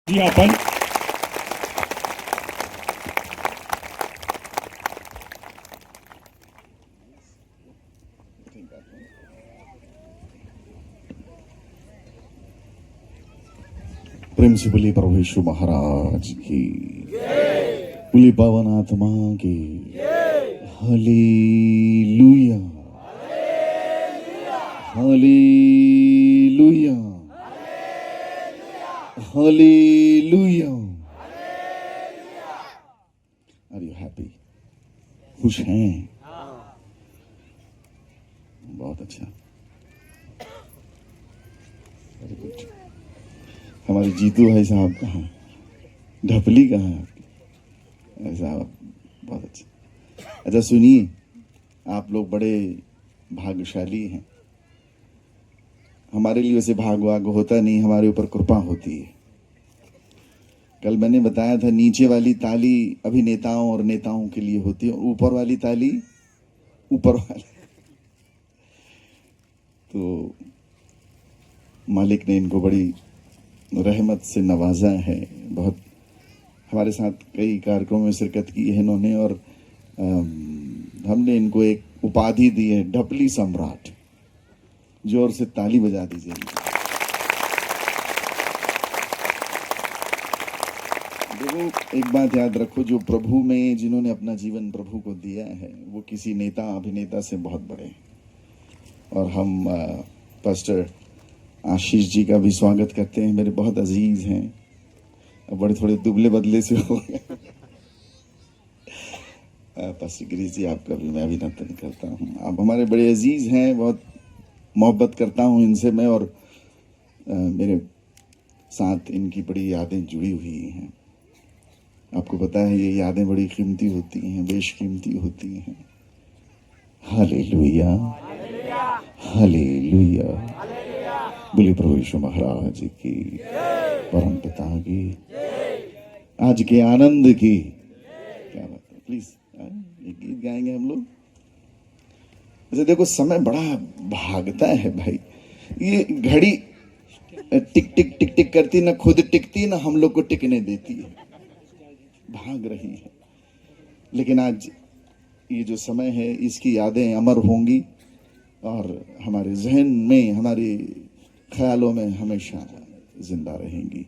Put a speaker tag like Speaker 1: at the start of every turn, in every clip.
Speaker 1: जी आपण
Speaker 2: प्रेम से बोलिए प्रभु यीशु महाराज की, बोलिए पावन आत्मा की। Hallelujah, hallelujah, hallelujah. Are you happy? खुश हैं? बहुत अच्छा, वेरी गुड। हमारे जीतू भाई साहब कहाँ, ढपली कहाँ है आपकी? ऐसा बहुत अच्छा। अच्छा सुनिए, आप लोग बड़े भाग्यशाली हैं। हमारे लिए वैसे भाग वाग होता नहीं, हमारे ऊपर कृपा होती है। कल मैंने बताया था, नीचे वाली ताली अभिनेताओं और नेताओं के लिए होती है, और ऊपर वाली ताली ऊपर वाले। तो मालिक ने इनको बड़ी रहमत से नवाजा है। बहुत हमारे साथ कई कार्यक्रमों में शिरकत की है इन्होंने, और हमने इनको एक उपाधि दी है, ढपली सम्राट। जोर से ताली बजा दीजिए। देखो, एक बात याद रखो, जो प्रभु में जिन्होंने अपना जीवन प्रभु को दिया है, वो किसी नेता अभिनेता से बहुत बड़े हैं। और हम पास्टर आशीष जी का भी स्वागत करते हैं। मेरे बहुत अजीज हैं, अब बड़े थोड़े दुबले बदले से हो गए। पास्टर गिरीश जी, आपका भी मैं अभिनंदन करता हूँ। आप हमारे बड़े अजीज हैं, बहुत मोहब्बत करता हूँ इनसे मैं, और मेरे साथ इनकी बड़ी यादें जुड़ी हुई हैं। आपको पता है, ये यादें बड़ी कीमती होती हैं, बेशकीमती होती हैं। Hallelujah, hallelujah. बोलिए प्रभु यीशु महाराज की, परम पिता की, आज के आनंद की। क्या बात है, प्लीज एक गीत गाएंगे हम लोग। अच्छा देखो, समय बड़ा भागता है भाई। ये घड़ी टिक टिक टिक टिक करती, ना खुद टिकती ना हम लोग को टिकने देती है, भाग रही है। लेकिन आज ये जो समय है, इसकी यादें अमर होंगी और हमारे जहन में, हमारे ख्यालों में हमेशा जिंदा रहेंगी।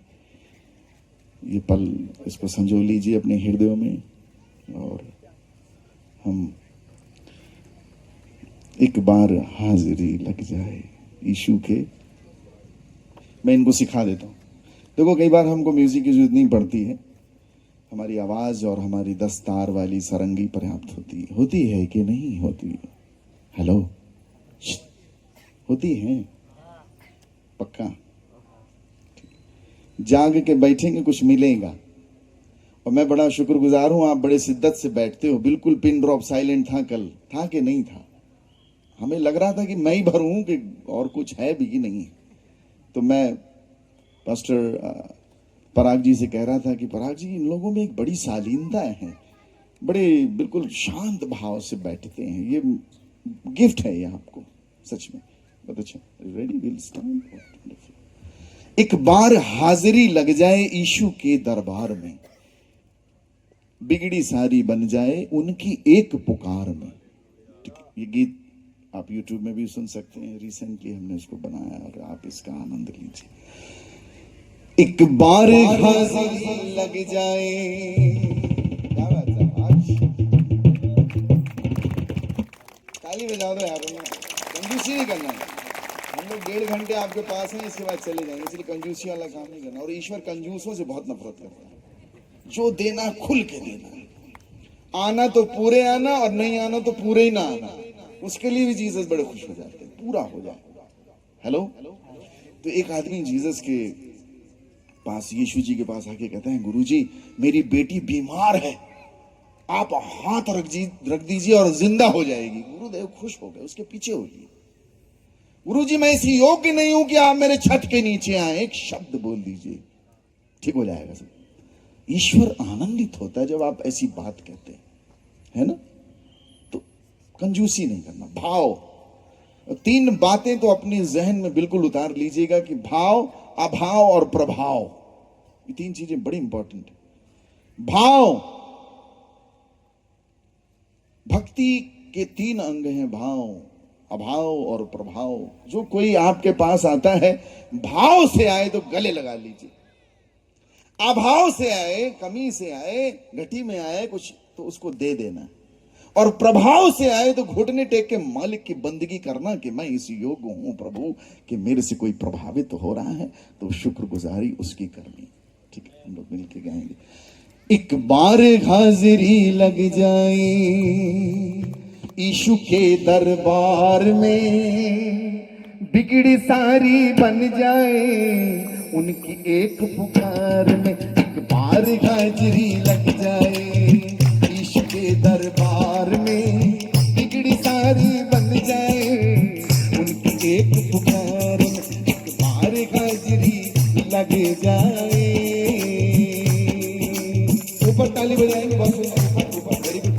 Speaker 2: ये पल, इसको संजो लीजिए अपने हृदयों में। और हम एक बार हाजिरी लग जाए यीशु के। मैं इनको सिखा देता हूँ। देखो, कई बार हमको म्यूजिक की जरूरत नहीं पड़ती है, हमारी आवाज और हमारी 10 तार वाली सारंगी पर्याप्त होती है कि नहीं होती? हेलो, होती है पक्का? जाग के बैठेंगे कुछ मिलेगा। और मैं बड़ा शुक्रगुजार हूं, आप बड़े शिद्दत से बैठते हो। बिल्कुल पिन ड्रॉप साइलेंट था कल, था कि नहीं था? हमें लग रहा था कि मैं ही भरूं कि और कुछ है भी कि नहीं। तो मैं पास्टर पराग जी से कह रहा था कि पराग जी, इन लोगों में एक बड़ी शालीनता है, बड़े बिल्कुल शांत भाव से बैठते हैं। ये गिफ्ट है ये आपको, सच में बहुत अच्छा। Ready, will start. एक बार हाजिरी लग जाए यीशु के दरबार में, बिगड़ी सारी बन जाए उनकी एक पुकार में। ये गीत आप YouTube में भी सुन सकते हैं, रिसेंटली हमने उसको बनाया, और आप इसका आनंद लीजिए। एक बार हाजिरी लग जाए, क्या बात है, आज ताली बजा दो यार। कंजूसी नहीं करना है, हम लोग 1.5 घंटे आपके पास हैं, इसके बाद चले जाएंगे, इसलिए कंजूसी वाला काम नहीं करना। और ईश्वर कंजूसों से बहुत नफरत करता है। जो देना खुल के देना, आना तो पूरे आना, और नहीं आना तो पूरे ही ना आना। उसके लिए भी जीसस बड़े खुश हो जाते हैं, पूरा हो जाए। हेलो। तो एक आदमी जीसस के पास, यीशु जी के पास आके कहता है, गुरुजी मेरी बेटी बीमार है, आप हाथ रख दीजिए और जिंदा हो जाएगी। गुरुदेव खुश हो गए, उसके पीछे हो गए। गुरुजी मैं इस योग्य नहीं हूं कि आप मेरे छत के नीचे आए, एक शब्द बोल दीजिए, ठीक हो जाएगा सब। ईश्वर आनंदित होता है जब आप ऐसी बात कहते हैं, है ना? तो कंजूसी नहीं करना, भाव। 3 बातें तो अपने जहन में बिल्कुल उतार लीजिएगा कि भाव, अभाव और प्रभाव। ये 3 चीजें बड़ी इंपॉर्टेंट है। भाव, भक्ति के 3 अंग हैं, भाव, अभाव और प्रभाव। जो कोई आपके पास आता है, भाव से आए तो गले लगा लीजिए, अभाव से आए, कमी से आए, घटी में आए कुछ तो उसको दे देना, और प्रभाव से आए तो घुटने टेक के मालिक की बंदगी करना कि मैं इस योग्य हूं प्रभु कि मेरे से कोई प्रभावित हो रहा है, तो शुक्रगुजारी उसकी करनी। ठीक है, हम लोग मिलके गाएंगे। एक बार हाजिरी लग जाए यीशु के दरबार में, बिगड़ी सारी बन जाए उनकी एक पुकार में। एक बार हाजिरी लग जाए यीशु के दरबार में, बिगड़ी सारी बन जाए उनकी एक पुकार में। एक बार हाजिरी लग जाए। ऊपर ताली बजाएंगे, बहुत ऊपर, वेरी गुड।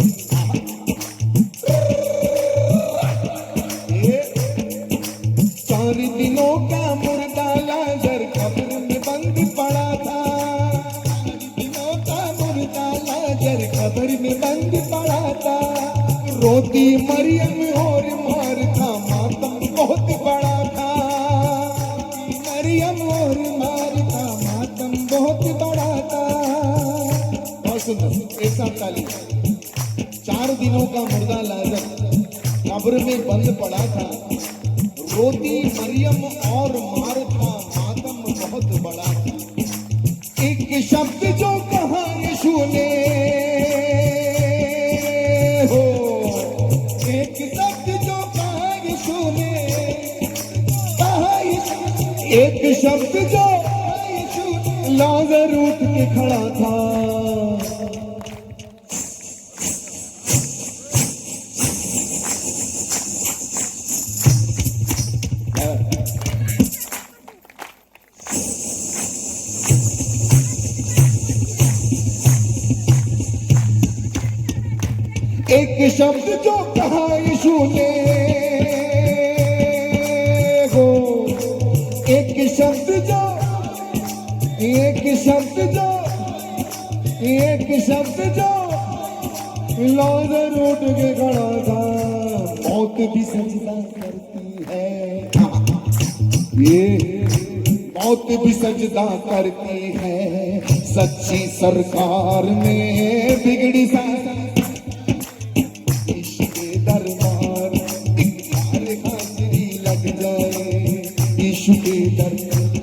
Speaker 2: 4 दिनों का मुर्दा लाजर कब्र में बंद पड़ा था। 4 दिनों का मुर्दा लाजर कब्र में बंद पड़ा था। रोती मरियम और मार्था, मातम बहुत बड़ा था। मरियम और मार्था, मातम बहुत बड़ा था। बहुत सुंदर, एक साथ ताली। 4 दिनों का मुर्दा लाजर कब्र में बंद पड़ा था। रोती मरियम और मार्था, मातम बहुत बड़ा था। एक शब्द जो कहा यीशु ने, हो एक शब्द जो कहा यीशु ने, कहा एक शब्द जो यीशु, लाजर उठ के खड़ा था। एक शब्द जो कहा यीशु ने, हो एक शब्द जो, एक शब्द जो, एक शब्द जो, लाजर उठ के खड़ा था। मौत भी सजदा करती है, ये मौत भी सजदा करती है सच्ची सरकार में। बिगड़ी सारी दरबार, एक बार हाजिरी लग जाए यीशु के दरबार,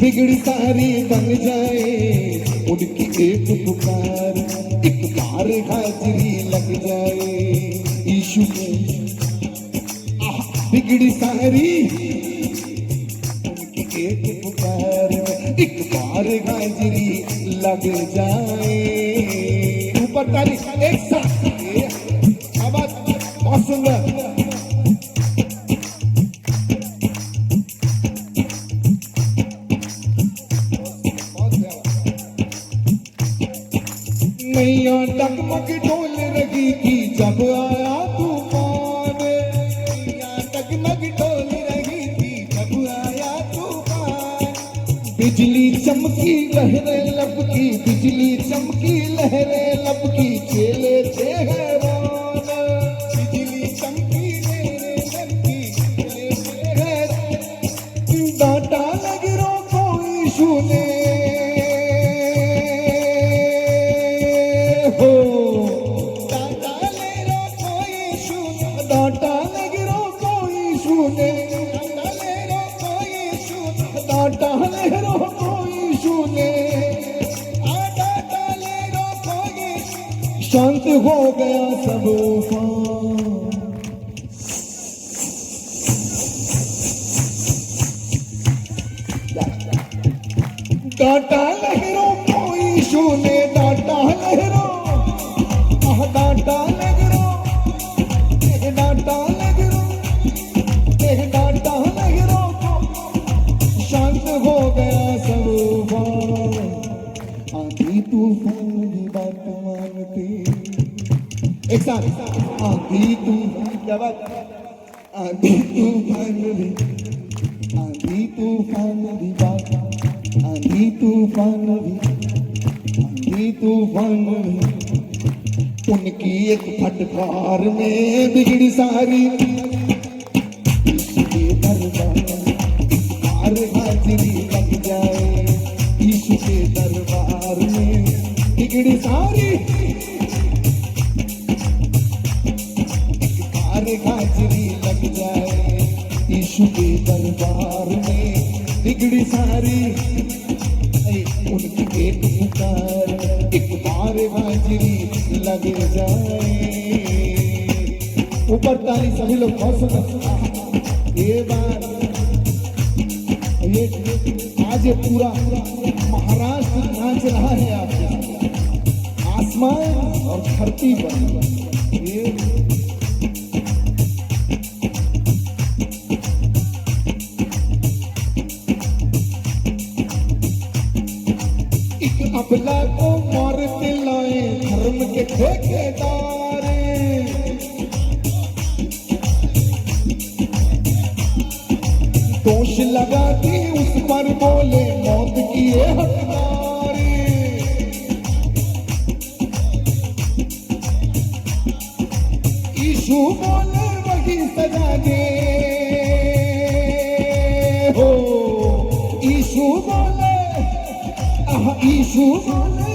Speaker 2: बिगड़ी सारी बन जाए उनकी एक पुकार। एक बार हाजिरी लग जाए यीशु के, बिगड़ी सारी उनकी एक पुकार। एक बार हाजिरी लग जाए। ऊपर ताली, एक साथ, बहुत सुंदर। नैया डगमग डोल रही थी जब आया तूफान। नैया डगमग डोल रही थी जब आया तूफान। बिजली चमकी लहरें लपकी, बिजली चमकी लहरें लपकी, चेले थे हैरान। डांटा नगरों को यीशु ने, हो डांटा नगरों को यीशु ने, डांटा नगरों को यीशु ने, डांटा नगरों को यीशु ने, डांटा नगरों को यीशु। शांत हो गया सब उफान। डांटा लहरों को यीशु ने, डांटा लहरों, डांटा लहरों, डांटा लहरों, डांटा लहरों को। शांत हो गया सब उफान। आंधी तूफान भी बात मानती, एक साथ, आंधी तूफान, क्या बात, आंधी तूफान भी, आंधी तूफान भी बात आंधी तूफान भी उनकी एक फटकार में बिगड़ी सारी इसके दरबार हाजिरी लग जाए, यीशु के दरबार में बिगड़ी सारी हाजिरी लग जाए, यीशु के दरबार में बिगड़ी सारी उनकी एक पुकार एक बार हाजिरी लग जाए। ऊपर ताली सभी लोग बहुत सुंदर। ये बात ये आज ये पूरा महाराष्ट्र नाच रहा है आपके आसमान और धरती पर। ये अबला को मारते लाए धर्म के ठेकेदार, दोष लगाती उस पर बोले मौत की ये हकदार। यीशु बोले वही सजा दे हो, यीशु बोले यीशु बोले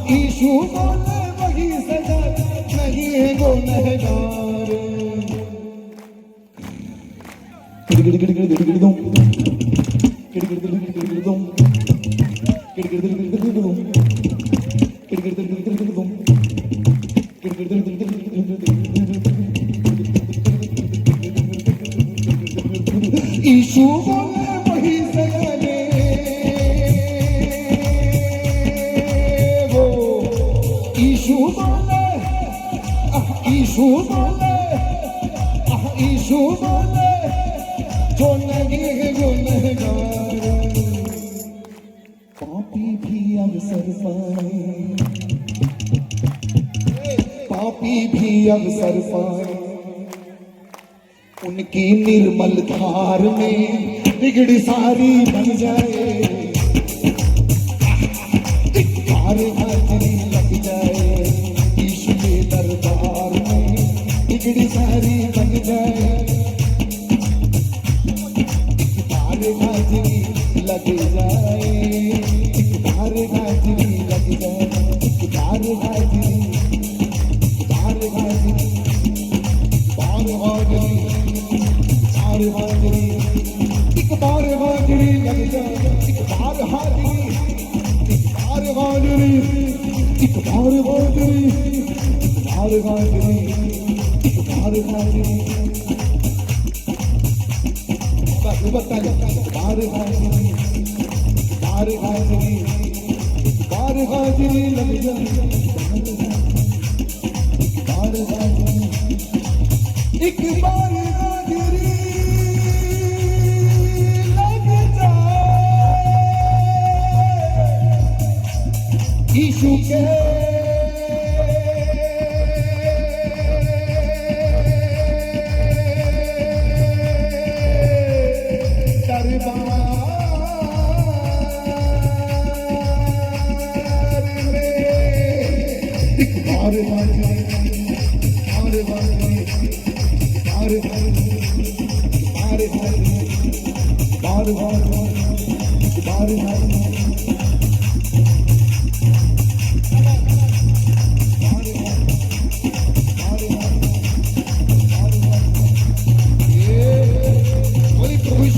Speaker 2: यीशु बोले वही सजा नहीं है गुनहगार। यीशु बोले वही सजा दे, यीशु बोले यीशु बोले जो नहीं है गुनहगार। पापी भी अवसर पाए, पापी भी अवसर पाए, उनकी निर्मल धार में बिगड़ी सारी बन जाए, हाजिरी लग जाए, यीशु के दरबार में बिगड़ी सारी बन जाए, हाजिरी लग जाए, हाजिरी लग जाए, हाजिरी एक बार हाजिरी लग जाए, एक बार हाजिरी हाजिरी एक बार हाजिरी एक बार हाजिरी एक बार हाजिरी बार हाजिरी बार हाजिरी लग जाए, बार हाजिरी एक बार हाजिरी लग जाए, यीशु के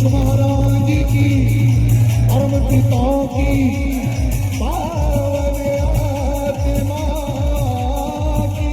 Speaker 2: महाराज की परम पिता की पावन आत्मा की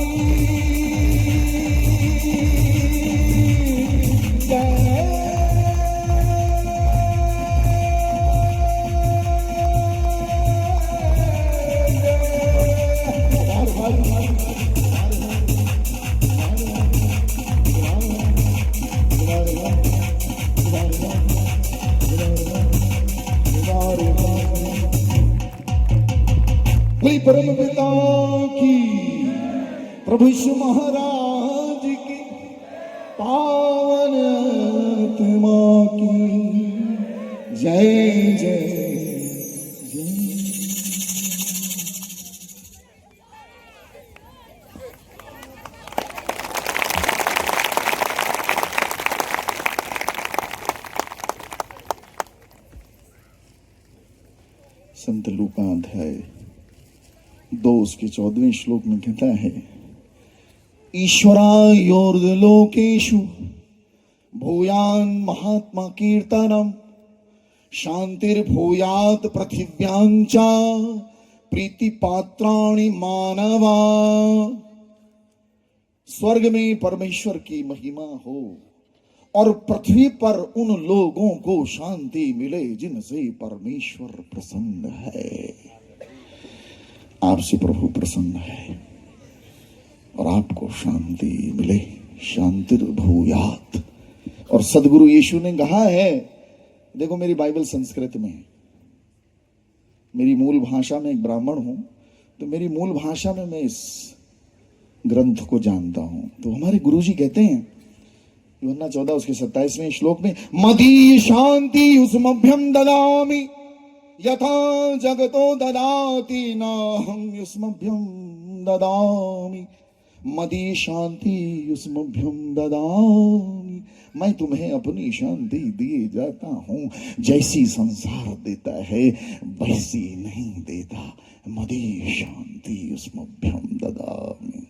Speaker 2: कोई परम पिता की प्रभु यीशु महाराज की पावन आत्मा की जय जय संत लूका अध्याय 2 उसके 14वें श्लोक में कहता है, ईश्वरायोर्लोकेषु भूयान महात्मा कीर्तनम शांतिर्भूयात पृथिव्यांचा प्रीति पात्राणि मानवा। स्वर्ग में परमेश्वर की महिमा हो और पृथ्वी पर उन लोगों को शांति मिले जिनसे परमेश्वर प्रसन्न है। आपसे प्रभु प्रसन्न है और आपको शांति मिले। शांतिर्भूयात। और सदगुरु यीशु ने कहा है, देखो मेरी बाइबल संस्कृत में है, मेरी मूल भाषा में एक ब्राह्मण हूं, तो मेरी मूल भाषा में मैं इस ग्रंथ को जानता हूं। तो हमारे गुरुजी कहते हैं यूहन्ना 14 उसके 27वें श्लोक में, मदी शांति उसमभ्यम ददामि यथा जगतो ददाति न हम युष्मभ्यम ददामि। मदी शांति युष्मभ्यम ददामि, मैं तुम्हें अपनी शांति दिए जाता हूं, जैसी संसार देता है वैसी नहीं देता। मदी शांति युष्मभ्यम ददामि।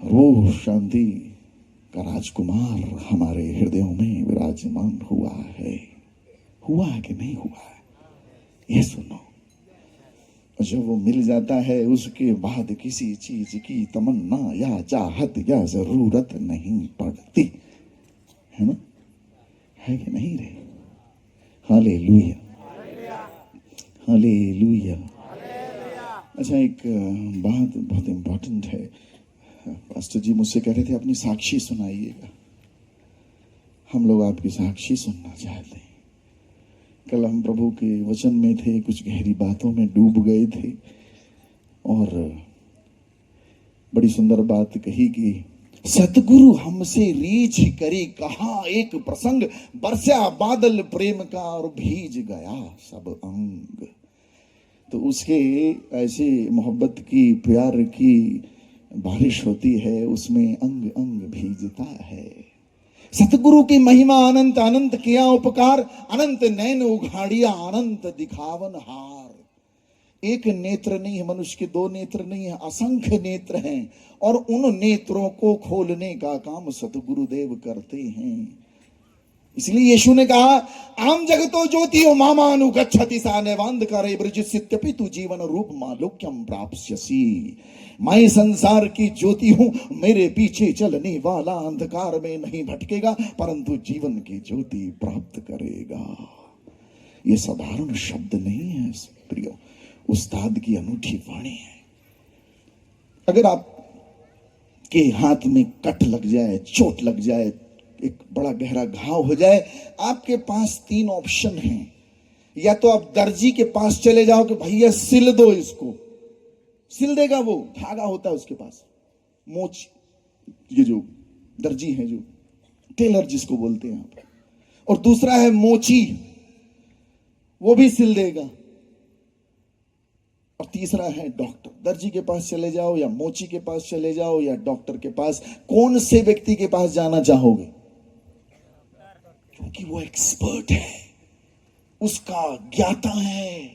Speaker 2: वो शांति का राजकुमार हमारे हृदयों में विराजमान हुआ है। हुआ है कि नहीं हुआ है, ये सुनो। जब वो मिल जाता है उसके बाद किसी चीज की तमन्ना या चाहत या जरूरत नहीं पड़ती, है ना? है कि नहीं रे? Hallelujah, hallelujah. अच्छा, एक बात बहुत इंपॉर्टेंट है। पास्टर जी मुझसे कह रहे थे अपनी साक्षी सुनाइएगा। हम लोग आपकी साक्षी सुनना चाहते हैं। कल हम प्रभु के वचन में थे, कुछ गहरी बातों में डूब गए थे और बड़ी सुंदर बात कही कि सतगुरु हमसे रीझ करी कहा एक प्रसंग, बरसा बादल प्रेम का और भीज गया सब अंग। तो उसके ऐसे मोहब्बत की, प्यार की बारिश होती है, उसमें अंग अंग भीजता है। सतगुरु की महिमा अनंत, अनंत किया उपकार, अनंत नैन उघाड़िया अनंत दिखावन हार। एक नेत्र नहीं है मनुष्य के, 2 नेत्र नहीं है, असंख्य नेत्र हैं और उन नेत्रों को खोलने का काम सतगुरुदेव करते हैं। इसलिए यीशु ने कहा, आम जगतो ज्योतियो मामानुगच्छति सा नैवांधकारे ब्रजिष्यत्यपि तु जीवन रूप मालोक्यम प्राप्स्यसि। मैं संसार की ज्योति हूं, मेरे पीछे चलने वाला अंधकार में नहीं भटकेगा परंतु जीवन की ज्योति प्राप्त करेगा। ये साधारण शब्द नहीं है प्रियो, उस्ताद की अनूठी वाणी है। अगर आप के हाथ में कट लग जाए, चोट लग जाए, एक बड़ा गहरा घाव हो जाए, आपके पास 3 ऑप्शन हैं। या तो आप दर्जी के पास चले जाओ कि भैया सिल दो इसको, सिल देगा, वो धागा होता है उसके पास, मोच, ये जो दर्जी है, जो टेलर जिसको बोलते हैं यहाँ पर। और दूसरा है मोची, वो भी सिल देगा। और तीसरा है डॉक्टर। दर्जी के पास चले जाओ या मोची के पास चले जाओ या डॉक्टर के पास, कौन से व्यक्ति के पास जाना चाहोगे? क्योंकि वो एक्सपर्ट है, उसका ज्ञाता है,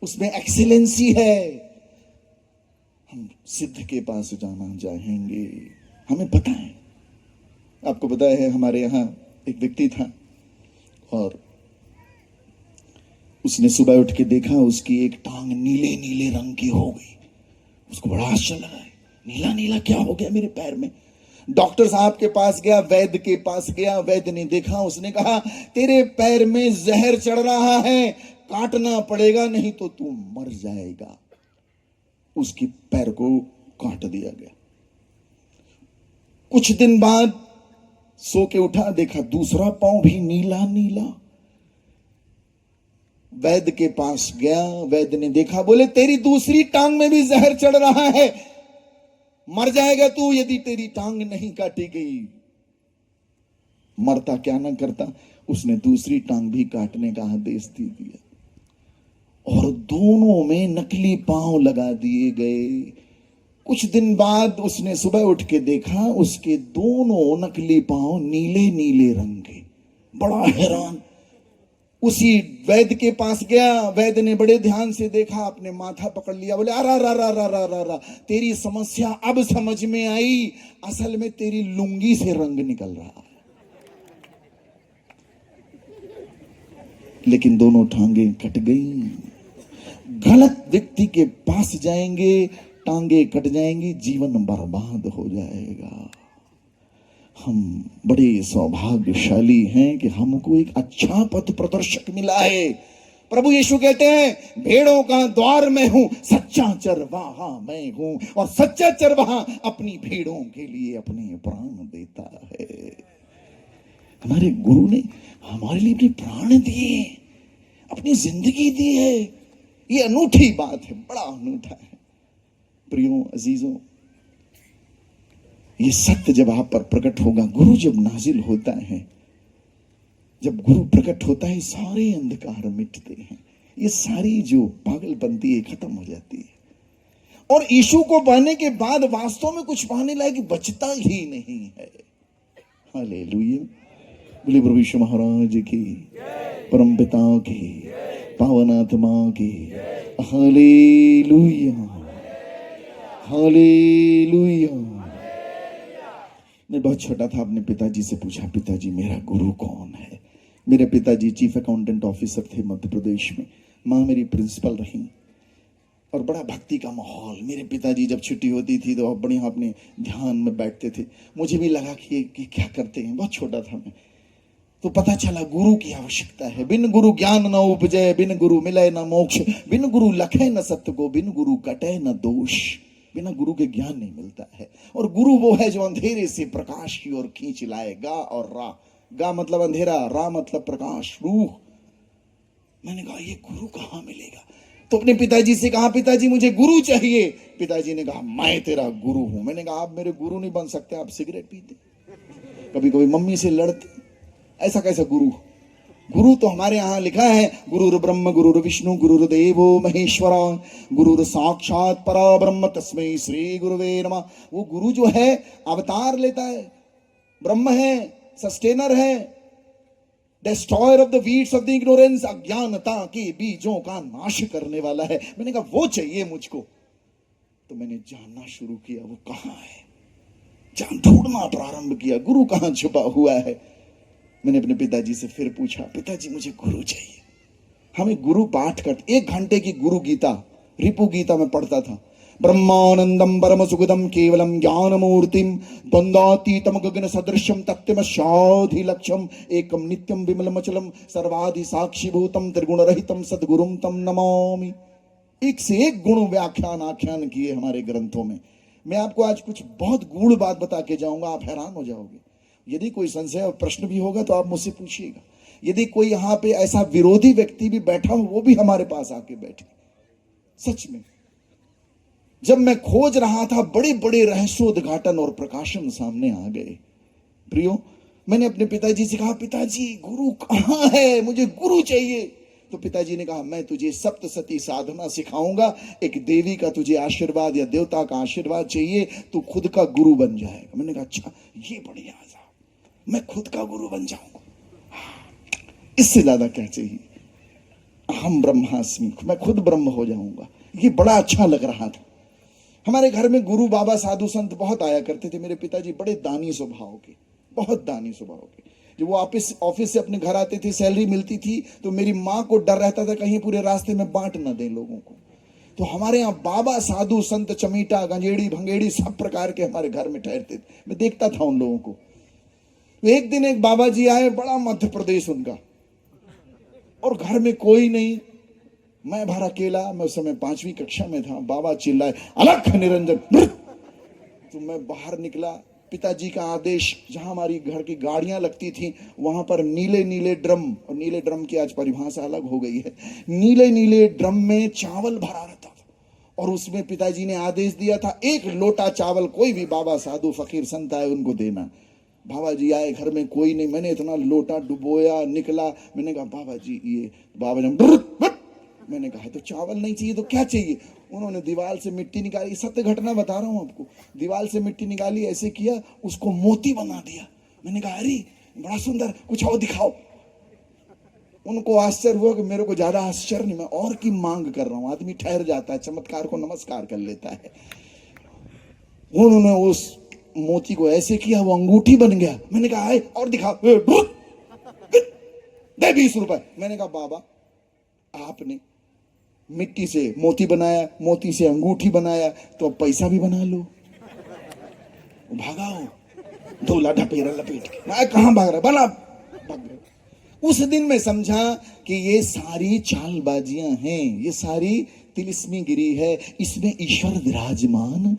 Speaker 2: उसमें एक्सीलेंसी है। हम सिद्ध के पास जाना चाहेंगे, हमें पता है। आपको पता है हमारे यहाँ एक व्यक्ति था और उसने सुबह उठ के देखा उसकी एक टांग नीले नीले रंग की हो गई। उसको बड़ा आश्चर्य लगा, नीला नीला क्या हो गया मेरे पैर में? डॉक्टर साहब के पास गया, वैद्य के पास गया, वैद्य ने देखा, उसने कहा तेरे पैर में जहर चढ़ रहा है, काटना पड़ेगा नहीं तो तू मर जाएगा। उसके पैर को काट दिया गया। कुछ दिन बाद सो के उठा, देखा दूसरा पांव भी नीला नीला। वैद्य के पास गया, वैद्य ने देखा, बोले तेरी दूसरी टांग में भी जहर चढ़ रहा है, मर जाएगा तू यदि तेरी टांग नहीं काटी गई। मरता क्या ना करता, उसने दूसरी टांग भी काटने का आदेश दे दिया और दोनों में नकली पांव लगा दिए गए। कुछ दिन बाद उसने सुबह उठ के देखा, उसके दोनों नकली पांव नीले नीले रंग के। बड़ा हैरान, उसी वैद्य के पास गया। वैद्य ने बड़े ध्यान से देखा, अपने माथा पकड़ लिया, बोले अरा रा रा रा रा रा रा, तेरी समस्या अब समझ में आई, असल में तेरी लुंगी से रंग निकल रहा है। लेकिन दोनों टांगे कट गई। गलत व्यक्ति के पास जाएंगे, टांगे कट जाएंगी, जीवन बर्बाद हो जाएगा। हम बड़े सौभाग्यशाली हैं कि हमको एक अच्छा पथ प्रदर्शक मिला है। प्रभु यीशु कहते हैं, भेड़ों का द्वार मैं हूं, सच्चा चरवाहा मैं हूं, और सच्चा चरवाहा अपनी भेड़ों के लिए अपने प्राण देता है। हमारे गुरु ने हमारे लिए अपने प्राण दिए, अपनी जिंदगी दी है। ये अनूठी बात है, बड़ा अनूठा है। प्रियो अजीजों, ये सत्य जब आप पर प्रकट होगा, गुरु जब नाजिल होता है, जब गुरु प्रकट होता है, सारे अंधकार मिटते हैं। ये सारी जो पागलपंती है खत्म हो जाती है। और यीशु को पाने के बाद वास्तव में कुछ पाने लायक बचता ही नहीं है। हालेलुया। बोले प्रभु यीशु महाराज की, परम पिता की, पावन आत्मा की हालेलुया, हालेलुया। मैं बहुत छोटा था, अपने पिताजी से पूछा, पिताजी मेरा गुरु कौन है? मेरे पिताजी चीफ अकाउंटेंट ऑफिसर थे मध्य प्रदेश में, माँ मेरी प्रिंसिपल रही, और बड़ा भक्ति का माहौल। मेरे पिताजी जब छुट्टी होती थी तो बढ़िया अपने ध्यान में बैठते थे। मुझे भी लगा कि क्या करते हैं, बहुत छोटा था मैं। तो पता चला गुरु की आवश्यकता है। बिन गुरु ज्ञान न उपजय, बिन गुरु मिले न मोक्ष, बिन गुरु लखे न सत्य को, बिन गुरु कटे न दोष। बिना गुरु के ज्ञान नहीं मिलता है। और गुरु वो है जो अंधेरे से प्रकाश की ओर खींच लाए। गा और रा, गा मतलब अंधेरा, रा मतलब प्रकाश, रूह। मैंने कहा ये गुरु कहाँ मिलेगा? तो अपने पिताजी से कहा, पिताजी मुझे गुरु चाहिए। पिताजी ने कहा, मैं तेरा गुरु हूं। मैंने कहा, आप मेरे गुरु नहीं बन सकते, आप सिगरेट पीते, कभी कभी मम्मी से लड़ते, ऐसा कैसा गुरु? गुरु तो हमारे यहाँ लिखा है, गुरुर ब्रह्म गुरुर विष्णु गुरुर्देवो महेश्वरा, गुरुर साक्षात परा ब्रह्म तस्मै श्री गुरुवे नमः। वो गुरु जो है अवतार लेता है, ब्रह्म है, सस्टेनर है, destroyer of the weeds of the ignorance, अज्ञानता के बीजों का नाश करने वाला है। मैंने कहा वो चाहिए मुझको। तो मैंने जानना शुरू किया वो कहाँ है, जान ढूंढना प्रारंभ किया, गुरु कहाँ छुपा हुआ है। मैंने अपने पिताजी से फिर पूछा, पिताजी मुझे गुरु चाहिए। हमें गुरु पाठ करते, 1 घंटे की गुरु गीता, रिपु गीता में पढ़ता था। ब्रह्मानंदम परम सुखदम केवलम ज्ञान मूर्तिम द्वंद्वातीतम गगन सदृश्यम तत्त्वमस्याधि लक्ष्यम एकम नित्यम विमलम अचलम सर्वाधि साक्षीभूतम त्रिगुण रहितम सद्गुरुम तम नमामि। एक से एक गुण व्याख्यान आख्यान किए हमारे ग्रंथों में। मैं आपको आज कुछ बहुत गूढ़ बात बता के जाऊंगा, आप हैरान हो जाओगे। यदि कोई संशय और प्रश्न भी होगा तो आप मुझसे पूछिएगा। यदि कोई यहाँ पे ऐसा विरोधी व्यक्ति भी बैठा हो, वो भी हमारे पास आके बैठे। सच में जब मैं खोज रहा था, बड़े बड़े रहस्योद्घाटन और प्रकाशन सामने आ गए। प्रियो, मैंने अपने पिताजी से कहा, पिताजी गुरु कहाँ है, मुझे गुरु चाहिए। तो पिताजी ने कहा, मैं तुझे सप्तसती साधना सिखाऊंगा, एक देवी का तुझे आशीर्वाद या देवता का आशीर्वाद चाहिए, तू खुद का गुरु बन जाएगा। मैंने कहा, अच्छा ये बढ़िया, मैं खुद का गुरु बन जाऊंगा, इससे ज्यादा क्या चाहिए? हम ब्रह्मास्मि, मैं खुद ब्रह्म हो जाऊंगा, ये बड़ा अच्छा लग रहा था। हमारे घर में गुरु बाबा साधु संत बहुत आया करते थे। मेरे पिताजी बड़े दानी स्वभाव के, बहुत दानी स्वभाव के। जब वो ऑफिस से अपने घर आते थे, सैलरी मिलती थी तो मेरी माँ को डर रहता था कहीं पूरे रास्ते में बांट न दें लोगों को। तो हमारे यहाँ बाबा साधु संत चमीटा गंजेड़ी भंगेड़ी सब प्रकार के हमारे घर में ठहरते थे। मैं देखता था उन लोगों को। एक दिन एक बाबा जी आए, बड़ा मध्य प्रदेश उनका, और घर में कोई नहीं, मैं भर अकेला। मैं उस समय 5वीं कक्षा में था। बाबा चिल्लाए, अलख निरंजन। तो मैं बाहर निकला। पिताजी का आदेश, जहां हमारी घर की गाड़ियां लगती थी वहां पर नीले नीले ड्रम, और नीले ड्रम की आज परिभाषा अलग हो गई है, नीले नीले ड्रम में चावल भरा रहता था। और उसमें पिताजी ने आदेश दिया था, 1 लोटा चावल कोई भी बाबा साधु फकीर संत आए उनको देना। बाबा जी आए, घर में कोई नहीं, मैंने इतना लोटा डुबोया, निकला, मैंने कहा बाबा जी ये, बाबा ने मैंने कहा तो चावल नहीं चाहिए तो क्या चाहिए? उन्होंने दीवार से मिट्टी निकाली, सत्य घटना बता रहा हूं आपको, दीवार से मिट्टी निकाली, ऐसे किया, उसको मोती बना दिया। मैंने कहा अरे बड़ा सुंदर, कुछ और दिखाओ। उनको आश्चर्य हुआ कि मेरे को ज्यादा आश्चर्य नहीं, मैं और की मांग कर रहा हूं। आदमी ठहर जाता है, चमत्कार को नमस्कार कर लेता है। उन्होंने उस मोती को ऐसे किया, वो अंगूठी बन गया। मैंने कहा आए और दिखाओ, दे 20 रुपए। मैंने कहा बाबा आपने मिट्टी से मोती बनाया, मोती से अंगूठी बनाया, तो अब पैसा भी बना लो। भागाओ, धोला ढपेरा लपेट के। मैं कहां भाग रहा, बना भाग रहा। उस दिन मैं समझा कि ये सारी चालबाजियां हैं, ये सारी तिलिस्मीगिरी है, इसमें ईश्वर विराजमान,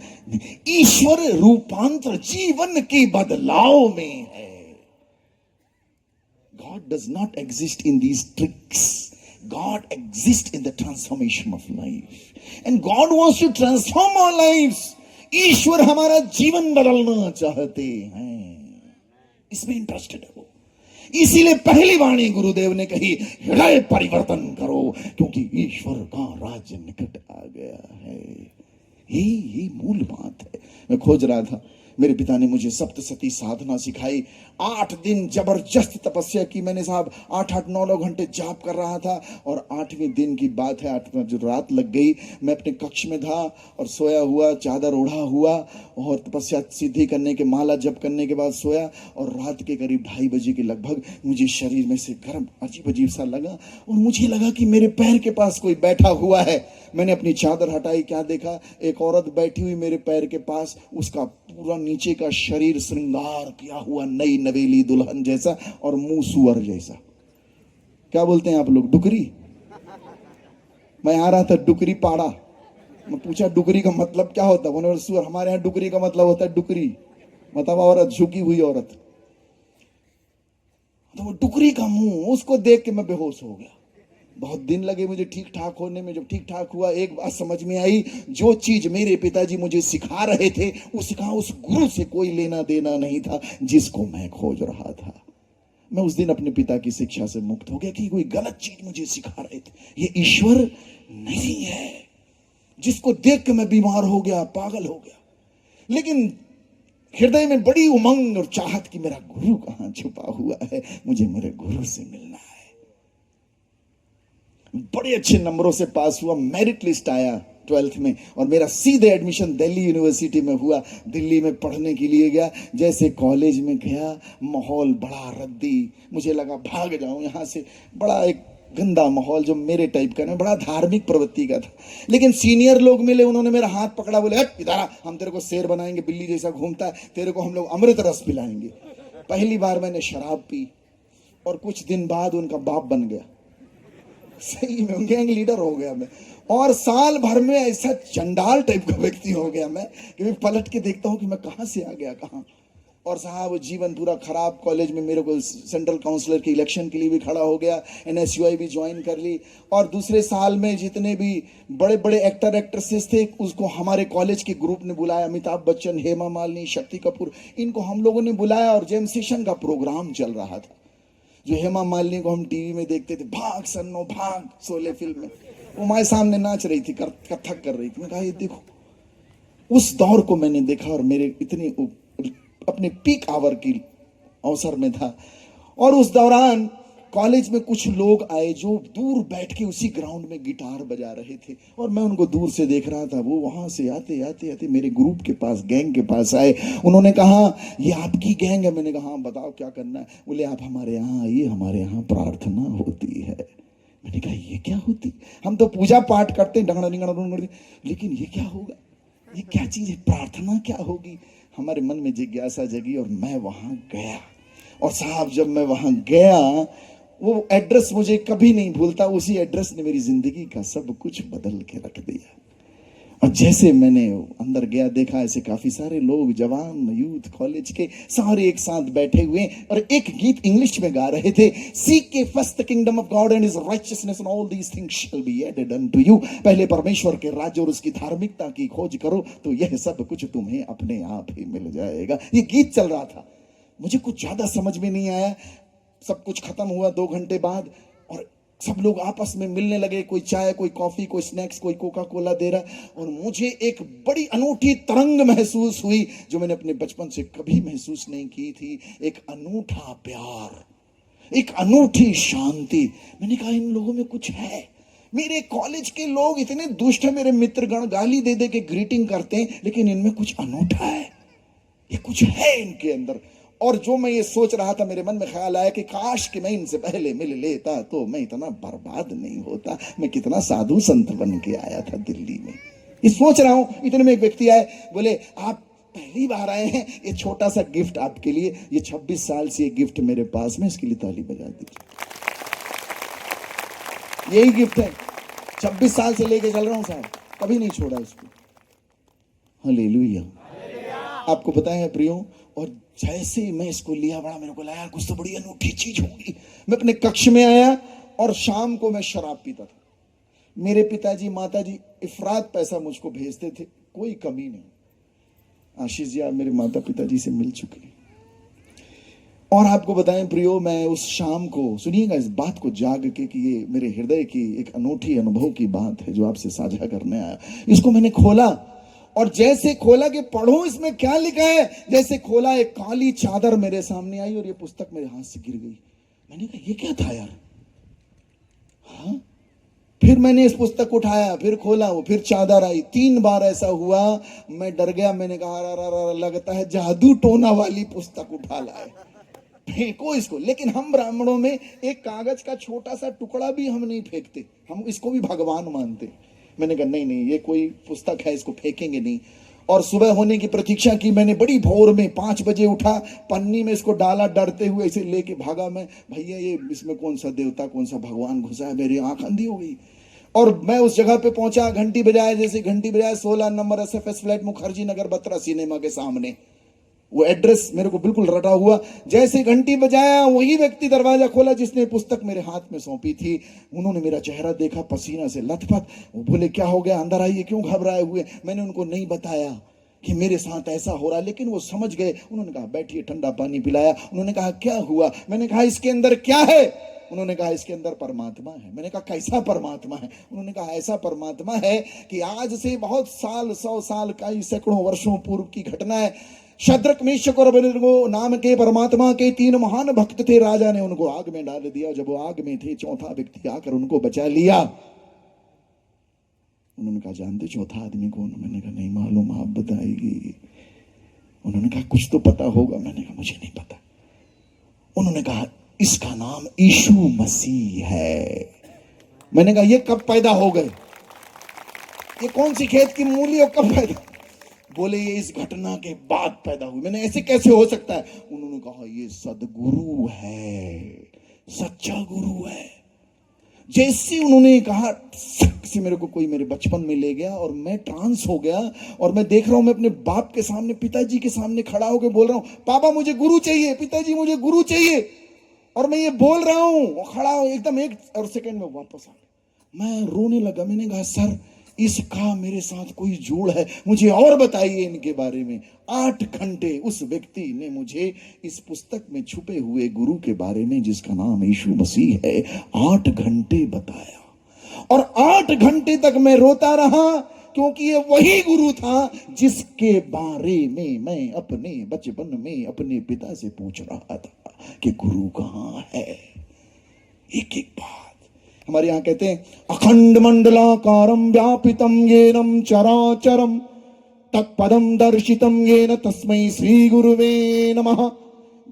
Speaker 2: ईश्वर रूपांतर जीवन के बदलाव में है। God does not exist in these tricks. God exists in the transformation of life. And God wants to transform our lives. ईश्वर हमारा जीवन बदलना चाहते हैं, इसमें इंटरेस्टेड है वो। इसीलिए पहली वाणी गुरुदेव ने कही, हृदय परिवर्तन करो, क्योंकि ईश्वर का राज्य निकट आ गया है। यही मूल बात है। मैं खोज रहा था, मेरे पिता ने मुझे सप्तसती साधना सिखाई। 8 दिन जबरदस्त तपस्या की मैंने साहब, 8-8, 9-9 घंटे जाप कर रहा था। और 8वें दिन की बात है, 8 जो रात लग गई, मैं अपने कक्ष में था और सोया हुआ, चादर ओढ़ा हुआ, और तपस्या सिद्धि करने के, माला जप करने के बाद सोया। और रात के करीब 2:30 बजे के लगभग मुझे शरीर में से गर्म अजीब अजीब सा लगा, और मुझे लगा कि मेरे पैर के पास कोई बैठा हुआ है। मैंने अपनी चादर हटाई, क्या देखा, एक औरत बैठी हुई मेरे पैर के पास, उसका पूरा नीचे का शरीर श्रृंगार किया हुआ, नई नवेली दुल्हन जैसा, और मुंह सुअर जैसा। क्या बोलते हैं आप लोग, डुकरी? मैं आ रहा था डुकरी पाड़ा, मैं पूछा डुकरी का मतलब क्या होता है? उन्होंने सुअर, हमारे यहाँ डुकरी का मतलब होता है डुकरी, मतलब औरत, झुकी हुई औरत। तो वो डुकरी का मुंह, उसको देख के मैं बेहोश हो गया। बहुत दिन लगे मुझे ठीक ठाक होने में। जब ठीक ठाक हुआ, एक बात समझ में आई, जो चीज मेरे पिताजी मुझे सिखा रहे थे, उसका उस गुरु से कोई लेना देना नहीं था जिसको मैं खोज रहा था। मैं उस दिन अपने पिता की शिक्षा से मुक्त हो गया कि कोई गलत चीज मुझे सिखा रहे थे। ये ईश्वर नहीं है, जिसको देख के मैं बीमार हो गया, पागल हो गया। लेकिन हृदय में बड़ी उमंग और चाहत कि मेरा गुरु कहां छुपा हुआ है, मुझे मेरे गुरु से मिलना है। बड़े अच्छे नंबरों से पास हुआ, मेरिट लिस्ट आया 12th में, और मेरा सीधे एडमिशन दिल्ली यूनिवर्सिटी में हुआ। दिल्ली में पढ़ने के लिए गया। जैसे कॉलेज में गया, माहौल बड़ा रद्दी, मुझे लगा भाग जाऊं यहां से। बड़ा एक गंदा माहौल, जो मेरे टाइप का नहीं, बड़ा धार्मिक प्रवृत्ति का था। लेकिन सीनियर लोग मिले, उन्होंने मेरा हाथ पकड़ा, बोले हट इधर आ, हम तेरे को शेर बनाएंगे, बिल्ली जैसा घूमता है, तेरे को हम लोग अमृत रस पिलाएंगे। पहली बार मैंने शराब पी, और कुछ दिन बाद उनका बाप बन गया। सही में गैंग लीडर हो गया मैं। और साल भर में ऐसा चंडाल टाइप का व्यक्ति हो गया मैं कि मैं पलट के देखता हूं कि मैं कहां से आ गया, कहां। और साहब जीवन पूरा खराब। कॉलेज में मेरे को सेंट्रल काउंसलर के इलेक्शन के लिए भी खड़ा हो गया, NSUI भी ज्वाइन कर ली। और दूसरे साल में जितने भी बड़े बड़े एक्टर एक्ट्रेसेस थे, उसको हमारे कॉलेज के ग्रुप ने बुलाया। अमिताभ बच्चन, हेमा मालिनी, शक्ति कपूर, इनको हम लोगों ने बुलाया। और जेम सेशन का प्रोग्राम चल रहा था। जो हेमा मालिनी को हम टीवी में देखते थे, भाग सन्नो भाग, शोले फिल्म में, वो हमारे सामने नाच रही थी, कथक कर रही थी। मैं कहा ये देखो, उस दौर को मैंने देखा, और मेरे इतनी अपने पीक आवर की अवसर में था। और उस दौरान कॉलेज में कुछ लोग आए जो दूर बैठ के उसी ग्राउंड में गिटार बजा रहे थे, और मैं उनको दूर से देख रहा था। वो वहां से आते आते आते मेरे ग्रुप के पास, गैंग के पास आए। उन्होंने कहा ये आपकी गैंग है? मैंने कहा हाँ बताओ क्या करना है। बोले आप हमारे यहाँ आइए, हमारे यहाँ प्रार्थना होती है। मैंने कहा ये क्या होती? हम तो पूजा पाठ करते हैं, डंगड़ा डिंगड़ा, लेकिन ये क्या होगा, ये क्या चीज है, प्रार्थना क्या होगी? हमारे मन में जिज्ञासा जगी, और मैं वहां गया। और साहब जब मैं वहां गया, वो एड्रेस मुझे कभी नहीं भूलता। उसी एड्रेस ने मेरी जिंदगी का सब कुछ बदल के रख दिया। और जैसे मैंने अंदर गया, देखा ऐसे काफी सारे लोग, जवान यूथ कॉलेज के, सारे एक साथ बैठे हुए, और एक गीत इंग्लिश में गा रहे थे, seek ye first the kingdom of God and his righteousness and all these things shall be added unto you। पहले परमेश्वर के राज्य और उसकी धार्मिकता की खोज करो, तो यह सब कुछ तुम्हें अपने आप ही मिल जाएगा। ये गीत चल रहा था। मुझे कुछ ज्यादा समझ में नहीं आया। सब कुछ खत्म हुआ 2 घंटे बाद और सब लोग आपस में मिलने लगे, कोई चाय, कोई कॉफी, कोई स्नैक्स, कोई कोका कोला दे रहा, और मुझे एक बड़ी अनूठी तरंग महसूस हुई जो मैंने अपने बचपन से कभी महसूस नहीं की थी। एक अनूठा प्यार, एक अनूठी शांति। मैंने कहा इन लोगों में कुछ है। मेरे कॉलेज के लोग इतने दुष्ट हैं, मेरे मित्रगण गाली दे दे के ग्रीटिंग करते हैं, लेकिन इनमें कुछ अनूठा है, ये कुछ है इनके अंदर। और जो मैं ये सोच रहा था, मेरे मन में ख्याल आया कि काश कि मैं इनसे पहले मिल लेता तो मैं इतना बर्बाद नहीं होता। मैं कितना साधु संत बन के आया था दिल्ली में, ये सोच रहा हूं। इतने में एक व्यक्ति आए, बोले आप पहली बार आए हैं, ये छोटा सा गिफ्ट आपके लिए। ये 26 साल से ये गिफ्ट मेरे पास में, इसके लिए ताली बजा दीजिए। यही गिफ्ट है, 26 साल से लेके चल रहा हूं साहब, कभी नहीं छोड़ा इसको। हालेलुया। आपको पता है प्रियो, और जैसे ही मैं इसको लिया, बड़ा मेरे को लगा कुछ तो बड़ी अनूठी चीज होगी। मैं अपने कक्ष में आया और शाम को मैं शराब पीता था। मेरे पिताजी माताजी इफरात पैसा मुझको भेजते थे, कोई कमी नहीं। आशीष जी आप मेरे माता पिताजी से मिल चुके हैं। और आपको बताएं प्रियो, मैं उस शाम को, सुनिएगा इस बात को जाग के कि ये मेरे हृदय की एक अनूठी अनुभव की बात है जो आपसे साझा करने आया। इसको मैंने खोला और जैसे खोला कि पढ़ूं इसमें क्या लिखा है, जैसे खोला एक काली चादर मेरे सामने आई और ये पुस्तक मेरे हाथ से गिर गई। मैंने कहा ये क्या था यार। हाँ, फिर मैंने इस पुस्तक को उठाया, फिर खोला, वो फिर चादर आई। 3 बार ऐसा हुआ, मैं डर गया। मैंने कहा लगता है जादू टोना वाली पुस्तक उठा लाए, फेंको इसको। लेकिन हम ब्राह्मणों में एक कागज का छोटा सा टुकड़ा भी हम नहीं फेंकते, हम इसको भी भगवान मानते। मैंने कहा नहीं नहीं, ये कोई पुस्तक है, इसको फेंकेंगे नहीं। और सुबह होने की प्रतीक्षा की मैंने, बड़ी भोर में 5 बजे उठा, पन्नी में इसको डाला, डरते हुए इसे लेके भागा मैं। भैया ये इसमें कौन सा देवता, कौन सा भगवान घुसा है। मेरी आंख अंधी हो गई और मैं उस जगह पे पहुंचा। घंटी बजाया, जैसे घंटी बजाया, 16 number SFS flat, Mukherjee Nagar, Batra cinema के सामने। वो एड्रेस मेरे को बिल्कुल रटा हुआ। जैसे घंटी बजाया, वही व्यक्ति दरवाजा खोला जिसने पुस्तक मेरे हाथ में सौंपी थी। उन्होंने मेरा चेहरा देखा, पसीना से लथपथ। वो बोले क्या हो गया, अंदर आइए, क्यों घबराए हुए। मैंने उनको नहीं बताया कि मेरे साथ ऐसा हो रहा, लेकिन वो समझ गए। उन्होंने कहा बैठिए, ठंडा पानी पिलाया। उन्होंने कहा क्या हुआ। मैंने कहा इसके अंदर क्या है। उन्होंने कहा इसके अंदर परमात्मा है। मैंने कहा कैसा परमात्मा है। उन्होंने कहा ऐसा परमात्मा है कि आज से बहुत साल, 100 साल, कई सैकड़ों वर्षों पूर्व की घटना है। शद्रक, मेशक और अबेदनगो नाम के परमात्मा के 3 महान भक्त थे। राजा ने उनको आग में डाल दिया। जब वो आग में थे, चौथा व्यक्ति आकर उनको बचा लिया। उन्होंने कहा जानते चौथा आदमी कौन। मैंने कहा नहीं मालूम, आप बताइए। उन्होंने कहा कुछ तो पता होगा। मैंने कहा मुझे नहीं पता। उन्होंने कहा इसका नाम यीशु मसीह है। मैंने कहा ये कब पैदा हो गए, ये कौन सी खेत की मूली और कब पैदा। बोले ये इस घटना के बाद पैदा हुई। मैंने ऐसे कैसे हो सकता है। उन्होंने कहा ये सदगुरु है, सच्चा गुरु है। जैसे उन्होंने कहा, से मेरे को कोई मेरे बचपन में ले गया और मैं ट्रांस हो गया। और मैं देख रहा हूं, मैं अपने बाप के सामने, पिताजी के सामने खड़ा होकर बोल रहा हूं पापा मुझे गुरु चाहिए, पिताजी मुझे गुरु चाहिए। और मैं ये बोल रहा हूं, खड़ा हूं, एकदम 1 सेकंड में वापस आ गया। मैं रोने लगा। मैंने कहा सर इसका मेरे साथ कोई जोड़ है, मुझे और बताइए इनके बारे में। 8 घंटे उस व्यक्ति ने मुझे इस पुस्तक में छुपे हुए गुरु के बारे में, जिसका नाम यीशु मसीह है, 8 घंटे बताया। और 8 घंटे तक मैं रोता रहा, क्योंकि ये वही गुरु था जिसके बारे में मैं अपने बचपन में अपने पिता से पूछ रहा था कि गुरु कहाँ है। एक एक बात। हमारे यहां कहते हैं अखंड मंडलाकारं व्यापितं येन चराचरं तत्पदं दर्शितं येन तस्मै श्री गुरुवे नमः।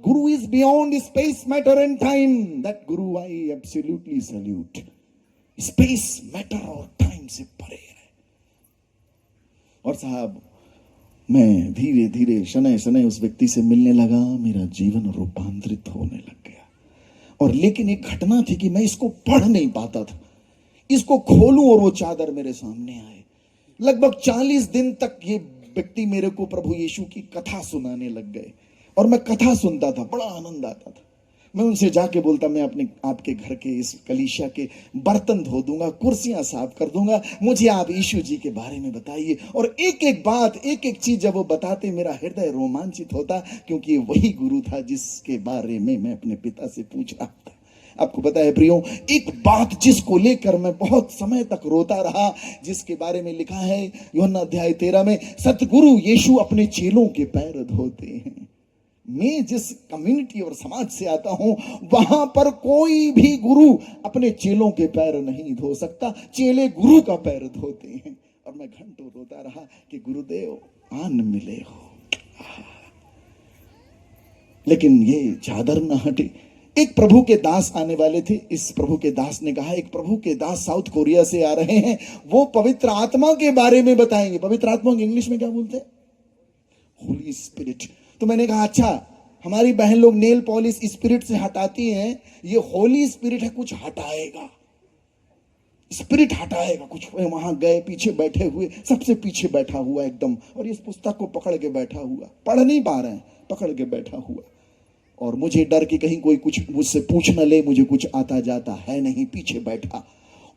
Speaker 2: Guru is beyond space, matter and time. That Guru I absolutely salute. Space, matter और time से परे है। और साहब मैं धीरे धीरे शनै शनै उस व्यक्ति से मिलने लगा। मेरा जीवन रूपांतरित होने लग गया। और लेकिन एक घटना थी कि मैं इसको पढ़ नहीं पाता था। इसको खोलूं और वो चादर मेरे सामने आए। लगभग 40 दिन तक ये व्यक्ति मेरे को प्रभु यीशु की कथा सुनाने लग गए और मैं कथा सुनता था, बड़ा आनंद आता था। मैं उनसे जाके बोलता, मैं अपने आपके घर के इस कलीसिया के बर्तन धो दूंगा, कुर्सियां साफ कर दूंगा, मुझे आप यीशु जी के बारे में बताइए। और एक एक बात, एक एक चीज जब वो बताते, मेरा हृदय रोमांचित होता, क्योंकि वही गुरु था जिसके बारे में मैं अपने पिता से पूछ रहा था। आपको पता है प्रियो, एक बात जिसको लेकर मैं बहुत समय तक रोता रहा, जिसके बारे में लिखा है यूहन्ना अध्याय 13 में, सतगुरु यीशु अपने चेलों के पैर धोते हैं। मैं जिस कम्युनिटी और समाज से आता हूं, वहां पर कोई भी गुरु अपने चेलों के पैर नहीं धो सकता, चेले गुरु का पैर धोते हैं। और मैं घंटों रोता रहा कि गुरुदेव आन मिले हो, लेकिन ये चादर न हटे। एक प्रभु के दास आने वाले थे। इस प्रभु के दास ने कहा, एक प्रभु के दास साउथ कोरिया से आ रहे हैं, वो पवित्र आत्मा के बारे में बताएंगे। पवित्र आत्मा को इंग्लिश में क्या बोलते हैं? होली स्पिरिट। तो मैंने कहा अच्छा, हमारी बहन लोग नेल पॉलिश स्पिरिट से हटाती हैं, ये होली स्पिरिट है, कुछ हटाएगा, स्पिरिट हटाएगा कुछ। वहां गए, पीछे बैठे हुए, सबसे पीछे बैठा हुआ एकदम, और इस पुस्तक को पकड़ के बैठा हुआ, पढ़ नहीं पा रहे हैं, पकड़ के बैठा हुआ। और मुझे डर कि कहीं कोई कुछ मुझसे पूछ न ले, मुझे कुछ आता जाता है नहीं, पीछे बैठा।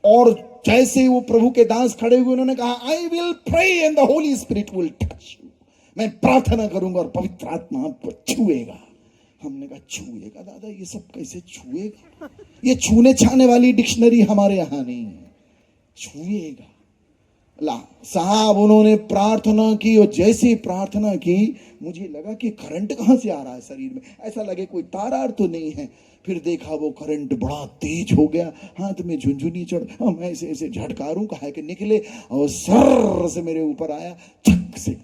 Speaker 2: और जैसे वो प्रभु के दास खड़े हुए, उन्होंने कहा, I will pray and the Holy Spirit will touch you. मैं प्रार्थना करूंगा और पवित्र आत्मा आपको छुएगा। हमने कहा छुएगा दादा, ये सब कैसे छुएगा? ये छूने छाने वाली डिक्शनरी हमारे यहां नहीं है। छुएगा ला साहब, उन्होंने प्रार्थना की, और जैसे प्रार्थना की, मुझे लगा कि करंट कहां से आ रहा है शरीर में, ऐसा लगे कोई तार तो नहीं है। फिर देखा वो करंट बड़ा तेज हो गया, हाथ में झुंझुनी चढ़, मैं ऐसे ऐसे झटकारूं कहा कि निकले, और सर से मेरे ऊपर आया, छक से,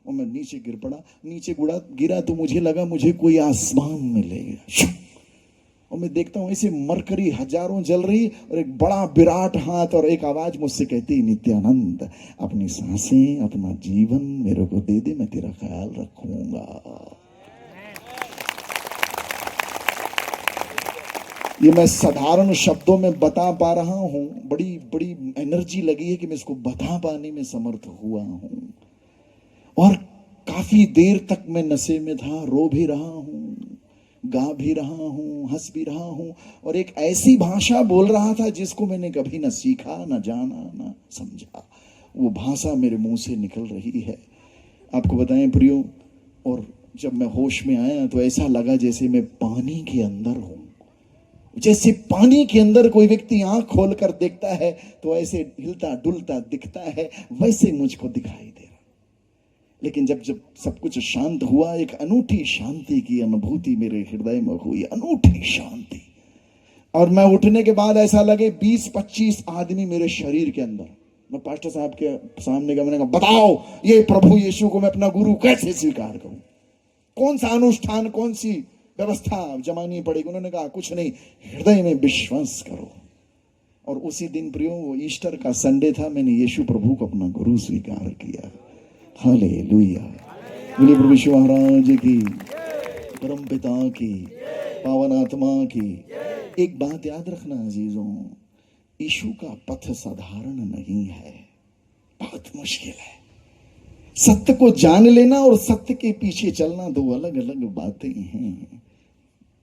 Speaker 2: और मैं नीचे गिर पड़ा। नीचे गिरा तो मुझे लगा मुझे कोई आसमान में ले गया, और मैं देखता हूं ऐसे मरकरी हजारों जल रही, और एक बड़ा विराट हाथ, और एक आवाज मुझसे कहती, नित्यानंद अपनी सांसें, अपना जीवन मेरे को दे दे, मैं तेरा ख्याल रखूंगा। ये मैं साधारण शब्दों में बता पा रहा हूं, बड़ी बड़ी एनर्जी लगी है कि मैं इसको बता पाने में समर्थ हुआ हूं। और काफी देर तक मैं नशे में था, रो भी रहा हूं, गा भी रहा हूं, हंस भी रहा हूं, और एक ऐसी भाषा बोल रहा था जिसको मैंने कभी न सीखा, न जाना, न समझा। वो भाषा मेरे मुंह से निकल रही है। आपको बताएं प्रियो, और जब मैं होश में आया तो ऐसा लगा जैसे मैं पानी के अंदर हूं। जैसे पानी के अंदर कोई व्यक्ति आंख खोलकर देखता है तो ऐसे हिलता डुलता दिखता है, वैसे मुझको दिखाई दे रहा। लेकिन जब जब सब कुछ शांत हुआ, एक अनूठी शांति की अनुभूति मेरे हृदय में हुई, अनूठी शांति। और मैं उठने के बाद ऐसा लगे 20-25 आदमी मेरे शरीर के अंदर। मैं पास्टर साहब के सामने गया, मैंने कहा बताओ ये प्रभु यीशु को मैं अपना गुरु कैसे स्वीकार करूं, कौन सा अनुष्ठान, कौन सी व्यवस्था जमानी पड़ेगी? उन्होंने कहा कुछ नहीं, हृदय में विश्वास करो। और उसी दिन प्रियो, ईस्टर का संडे था, मैंने यीशु प्रभु को अपना गुरु स्वीकार किया। हालेलुया। बोलिए प्रभु यीशु महाराज की, परम पिता की, पावन आत्मा की। एक बात याद रखना अजीजों, यीशु का पथ साधारण नहीं है, बहुत मुश्किल है। सत्य को जान लेना और सत्य के पीछे चलना दो अलग अलग बातें हैं।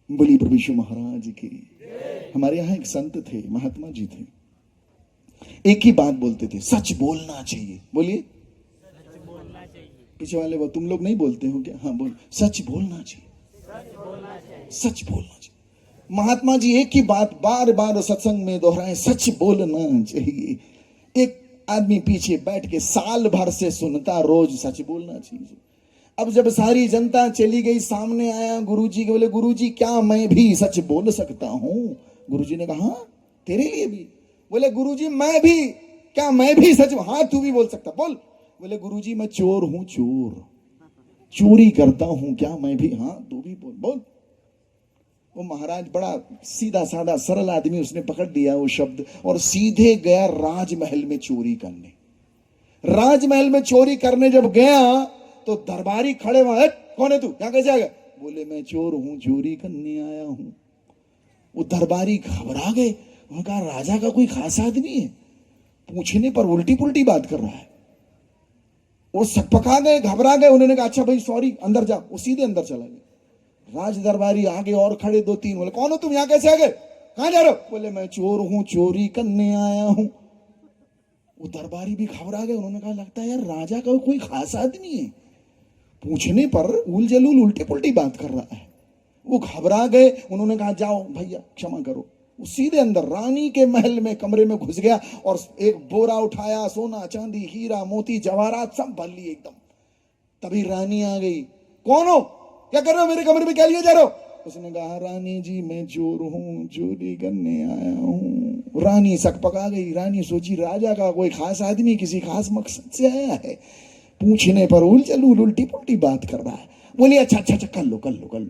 Speaker 2: बोलिए प्रभु यीशु महाराज की। हमारे यहाँ एक संत थे, महात्मा जी थे, एक ही बात बोलते थे, सच बोलना चाहिए। बोलिए, पीछे वाले वो तुम लोग नहीं बोलते हो क्या? हाँ बोल, सच बोलना चाहिए, सच बोलना चाहिए। महात्मा जी एक ही बात बार बार सत्संग में दोहराए, सच बोलना चाहिए। एक आदमी पीछे बैठ के साल भर से सुनता, रोज सच बोलना चाहिए। अब जब सारी जनता चली गई, सामने आया गुरुजी के, बोले गुरुजी क्या मैं भी सच बोल सकता हूं? गुरुजी ने कहा हाँ तेरे लिए भी। बोले गुरुजी मैं भी, क्या मैं भी सच? हाँ तू भी बोल सकता, बोल। बोले गुरुजी मैं चोर हूं, चोर, चोरी करता हूं, क्या मैं भी? हाँ तू भी बोल, बोल। वो महाराज बड़ा सीधा साधा सरल आदमी, उसने पकड़ लिया वो शब्द और सीधे गया राजमहल में चोरी करने। राजमहल में चोरी करने जब गया तो दरबारी खड़े वहां, कौन है तू, यहां कैसे आ गया? बोले मैं चोर हूं, चोरी करने आया हूं। वो दरबारी घबरा गए, उन्होंने कहा राजा का कोई खास आदमी है, पूछने पर उल्टी पुल्टी बात कर रहा है। वो सकपका गए, घबरा गए। उन्होंने कहा अच्छा भाई सॉरी, अंदर जा। वो सीधे अंदर चला गया। राज दरबारी आगे और खड़े 2-3, बोले कौन हो तुम, यहाँ कैसे आ गए, कहां जा रहे हो, बोले मैं चोर हूं, चोरी करने आया हूं। वो दरबारी भी घबरा गए, उन्होंने कहा लगता है यार राजा का कोई खास आदमी है, पूछने पर उल जलूल उल्टी पुल्टी बात कर रहा है। वो घबरा गए, उन्होंने कहा जाओ भैया क्षमा करो। वो सीधे अंदर रानी के महल में कमरे में घुस गया और एक बोरा उठाया, सोना चांदी हीरा मोती जवाहरात सब भर लिए एकदम। तभी रानी आ गई, कौन हो, क्या कर रहे हो मेरे कमरे में, क्या लिए जा रहे हो। उसने कहा रानी जी मैं चोर हूं, चोरी करने आया हूं। रानी सकपका गई, रानी सोची राजा का कोई खास आदमी किसी खास मकसद से आया है, पूछने पर उल जलूल उल्टी पुल्टी बात कर रहा है। बोली अच्छा अच्छा अच्छा कर लो कर लो कर लो।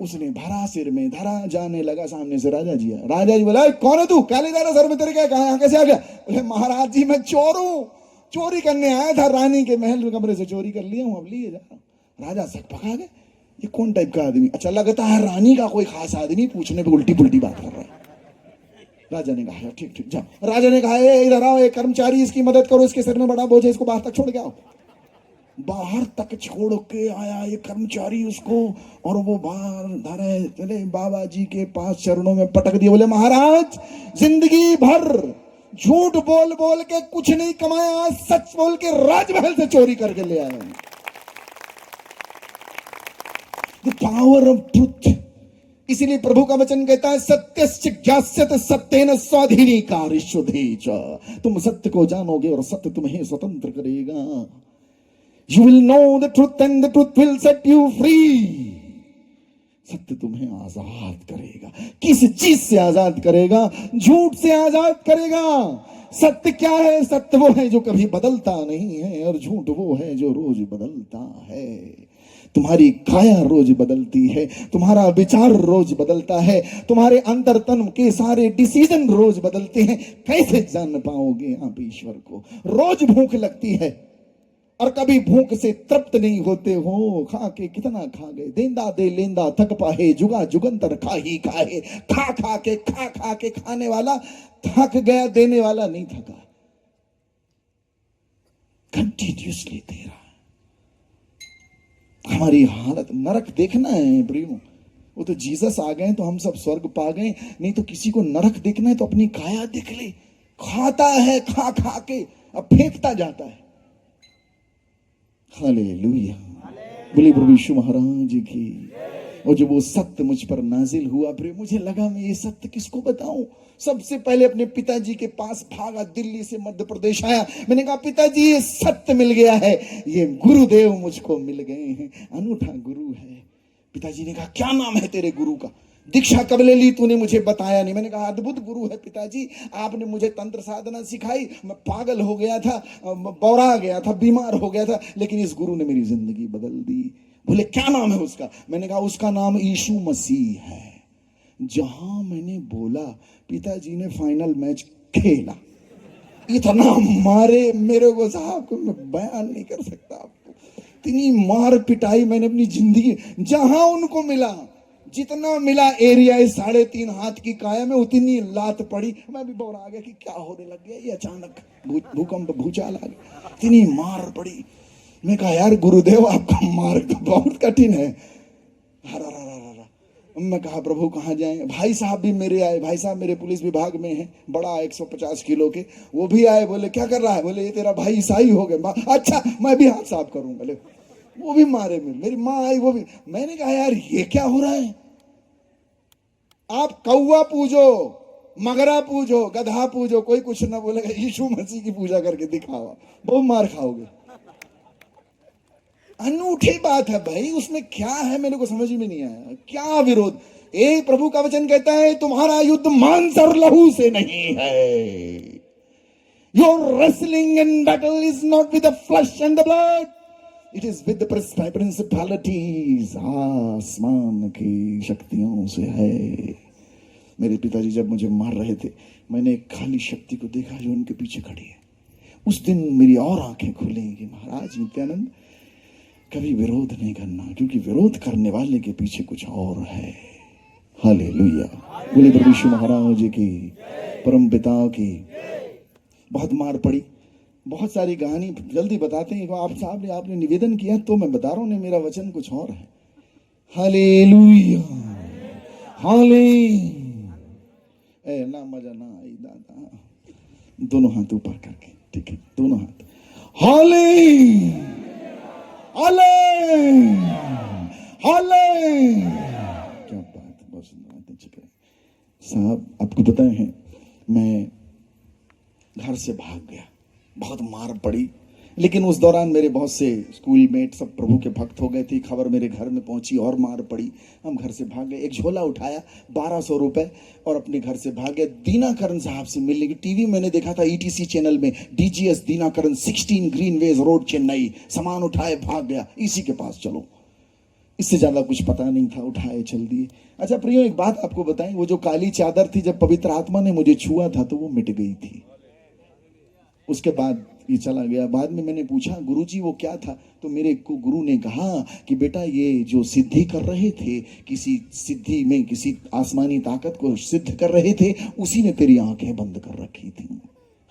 Speaker 2: उसने भरा सिर में धरा, जाने लगा सामने से राजा जी। राजा जी बोला कौन है तू, क्या ले जा रहा सर में तेरे, क्या कहा, यहाँ कैसे आ गया। बोले महाराज जी मैं चोर हूं, चोरी करने आया था, रानी के महल में कमरे से चोरी कर लिया हूं, अब लिए जा। राजा सकपका गए, ये कौन टाइप का आदमी, अच्छा लगता है रानी का कोई खास आदमी, पूछने पे उल्टी पुल्टी बात कर रहा है। राजा ने कहा ठीक ठीक जाओ। राजा ने कहा इधर आओ, एक कर्मचारी इसकी मदद करो, इसके सिर में बड़ा बोझ है, इसको बाहर तक छोड़ के आओ। बाहर तक छोड़ के आया ये कर्मचारी उसको, और वो बाहर धरे चले बाबा जी के पास चरणों में पटक दिए। बोले महाराज जिंदगी भर झूठ बोल बोल के कुछ नहीं कमाया, सच बोल के राजमहल से चोरी करके ले आए। The power of truth. इसीलिए प्रभु का वचन कहता है सत्यस्य ज्ञास्यते सत्येन स्वाधीनी कारयिष्यते च। तुम सत्य को जानोगे और सत्य तुम्हें स्वतंत्र करेगा। You will know the truth and the truth will set you free. सत्य तुम्हें आजाद करेगा। किस चीज से आजाद करेगा, झूठ से आजाद करेगा। सत्य क्या है, सत्य वो है जो कभी बदलता नहीं है, और झूठ वो है जो रोज बदलता है। तुम्हारी काया रोज बदलती है, तुम्हारा विचार रोज बदलता है, तुम्हारे अंतर्तन के सारे डिसीजन रोज बदलते हैं। कैसे जान पाओगे आप ईश्वर को। रोज भूख लगती है और कभी भूख से तृप्त नहीं होते हो। खा के कितना खा गए, देंदा दे लेंदा थक पाहे, जुगा जुगंतर खा ही खाए। खा खा के खाने वाला थक गया, देने वाला नहीं थका, कंटिन्यूसली दे रहा। हमारी हालत नरक देखना है प्रियो, वो तो जीसस आ गए तो हम सब स्वर्ग पा गए, नहीं तो किसी को नरक देखना है तो अपनी काया देख ले। खाता है खा खा के, अब फेंकता जाता है। हालेलुया, बोले प्रभु यीशु महाराज की। और जब वो सत्य मुझ पर नाजिल हुआ प्रिय, मुझे लगा मैं ये सत्य किसको बताऊं। सबसे पहले अपने पिताजी के पास भागा, दिल्ली से मध्य प्रदेश आया। मैंने कहा पिताजी ये सत्य मिल गया है, ये गुरुदेव मुझको मिल गए हैं, अनूठा गुरु है। पिताजी ने कहा क्या नाम है तेरे गुरु का, दीक्षा कब ले ली तूने, मुझे बताया नहीं। मैंने कहा अद्भुत गुरु है पिताजी, आपने मुझे तंत्र साधना सिखाई, मैं पागल हो गया था, बौरा गया था, बीमार हो गया था, लेकिन इस गुरु ने मेरी जिंदगी बदल दी। बोले क्या नाम है उसका। मैंने कहा उसका नाम यीशु मसीह है। जहां मैंने बोला पिताजी ने फाइनल मैच खेला। इतना मारे मेरे को साहब को मैं बयान नहीं कर सकता आपको। इतनी मार पिटाई मैंने अपनी जिंदगी, जहां उनको मिला, जितना मिला एरिया 3.5 हाथ की काया में उतनी लात पड़ी। मैं भी बौरा आ गया कि क्या होने लग गया, ये अचानक भूकंप भूचाल आ गया, इतनी मार पड़ी। मैं कहा यार गुरुदेव आपका मार्ग तो बहुत कठिन है। मैं कहा प्रभु कहाँ जाएं। भाई साहब भी मेरे आए, भाई साहब मेरे पुलिस विभाग में हैं, बड़ा 150 किलो के, वो भी आए। बोले क्या कर रहा है, बोले ये तेरा भाई ईसाई हो गया। अच्छा मैं भी हाथ साफ करूंगा। ले वो भी मारे में, मेरी माँ आई वो भी। मैंने कहा यार ये क्या हो रहा है। आप कौवा पूजो, मगरा पूजो, गधा पूजो, कोई कुछ ना बोलेगा, यीशु मसीह की पूजा करके दिखाओ, बहुत मार खाओगे। अनूठी बात है भाई, उसमें क्या है मेरे को समझ में नहीं आया, क्या विरोध। एक प्रभु का वचन कहता है तुम्हारा युद्ध मांस और लहू से नहीं है। Your wrestling and battle is not with the flash and the blood, it is with the principalities, आसमान की शक्तियों से है। मेरे पिताजी जब मुझे मार रहे थे, मैंने एक खाली शक्ति को देखा जो उनके पीछे खड़ी है। उस दिन मेरी और आंखें खुली कि महाराज नित्यानंद कभी विरोध नहीं करना, क्योंकि विरोध करने वाले के पीछे कुछ और है। हालेलुया, बोले प्रभु यीशु महाराज की, परम पिता की। बहुत मार पड़ी, बहुत सारी कहानी जल्दी बताते हैं। आप साहब ने आपने निवेदन किया तो मैं बता रहा हूं, मेरा वचन कुछ और है। हालेलुया, हाले ए ना मजा ना आई दादा, दोनों हाथ ऊपर करके, ठीक है, दोनों हाथ, हाले हाले हाले, क्या बात, बहुत सुंदर बात है। साहब आपको पता है, मैं घर से भाग गया, बहुत मार पड़ी, लेकिन उस दौरान मेरे बहुत से स्कूल मेट सब प्रभु के भक्त हो गए थे। खबर मेरे घर में पहुंची और मार पड़ी। हम घर से भाग गए, एक झोला उठाया 1200 रुपए और अपने घर से भाग गए। दीनाकरण साहब से मिलने की, टीवी मैंने देखा था ईटीसी चैनल में, डीजीएस दीनाकरण 16 ग्रीनवेज रोड चेन्नई, सामान उठाए भाग गया, इसी के पास चलो, इससे ज्यादा कुछ पता नहीं था, उठाए चल दिए। अच्छा प्रियो, एक बात आपको बताएं, वो जो काली चादर थी, जब पवित्र आत्मा ने मुझे छुआ था तो वो मिट गई थी। उसके बाद ये चला गया। बाद में मैंने पूछा, गुरुजी वो क्या था? तो मेरे को गुरु ने कहा कि बेटा ये जो सिद्धि कर रहे थे, किसी सिद्धि में किसी आसमानी ताकत को सिद्ध कर रहे थे, उसी ने तेरी आंखें बंद कर रखी थी।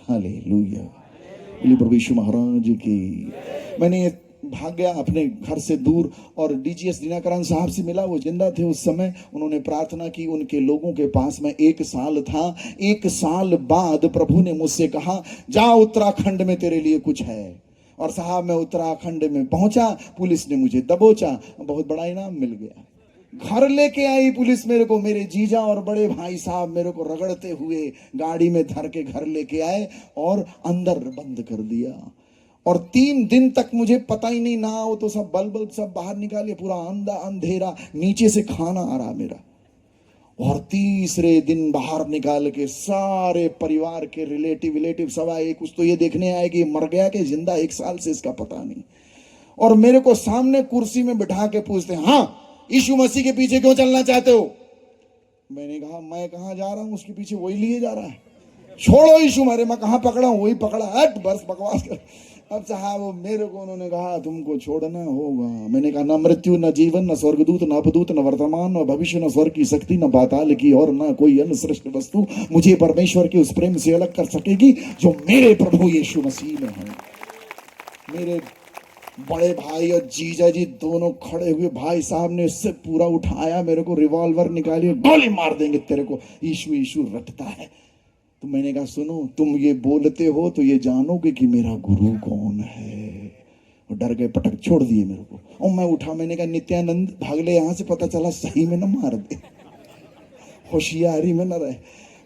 Speaker 2: हालेलुया, बोलिए प्रभु यीशु महाराज की। मैंने भाग गया अपने घर से दूर और डीजीएस दीनाकरण साहब से मिला। वो जिंदा थे उस समय। उन्होंने प्रार्थना की, उनके लोगों के पास में 1 साल था। 1 साल बाद प्रभु ने मुझसे कहा, जा उत्तराखंड में तेरे लिए कुछ है। और साहब मैं उत्तराखंड में पहुंचा, पुलिस ने मुझे दबोचा, बहुत बड़ा इनाम मिल गया। घर लेके आई पुलिस मेरे को, मेरे जीजा और बड़े भाई साहब मेरे को रगड़ते हुए गाड़ी में धर के घर लेके आए और अंदर बंद कर दिया। और 3 दिन तक मुझे पता ही नहीं, ना हो तो सब बल्ब सब बाहर निकालिए, पूरा अंधेरा, नीचे से खाना आ रहा मेरा। और तीसरे दिन बाहर निकाल के सारे परिवार के रिलेटिव सब आए। कुछ तो ये देखने आए कि मर गया कि जिंदा, 1 साल से इसका पता नहीं। और मेरे को सामने कुर्सी में बिठा के पूछते हैं, हाँ यीशु मसीह के पीछे क्यों चलना चाहते हो? मैंने कहा मैं कहाँ जा रहा हूं, उसके पीछे वही लिए जा रहा है। छोड़ो यीशु मारे, मैं कहाँ पकड़ा हूं, वही पकड़ा। हट, बस बकवास कर। अब साहब मेरे को उन्होंने कहा तुमको छोड़ना होगा। मैंने कहा, ना मृत्यु, न जीवन, न स्वर्गदूत, न अपदूत, न वर्तमान, न भविष्य, न स्वर्ग की शक्ति, न पाताल की और न कोई अन्य श्रेष्ठ वस्तु मुझे परमेश्वर के उस प्रेम से अलग कर सकेगी जो मेरे प्रभु यीशु मसीह में है। मेरे बड़े भाई और जीजा जी दोनों खड़े हुए। भाई साहब ने उससे पूरा उठाया, मेरे को रिवॉल्वर निकाली, गोली मार देंगे तेरे को, यीशु यीशु रटता है। तो मैंने कहा, सुनो तुम ये बोलते हो तो ये जानोगे कि मेरा गुरु कौन है। और डर गए, पटक छोड़ दिए मेरे को। और मैं उठा, मैंने कहा, नित्यानंद भाग ले यहाँ से, पता चला सही में न मार दे, होशियारी में न रहे।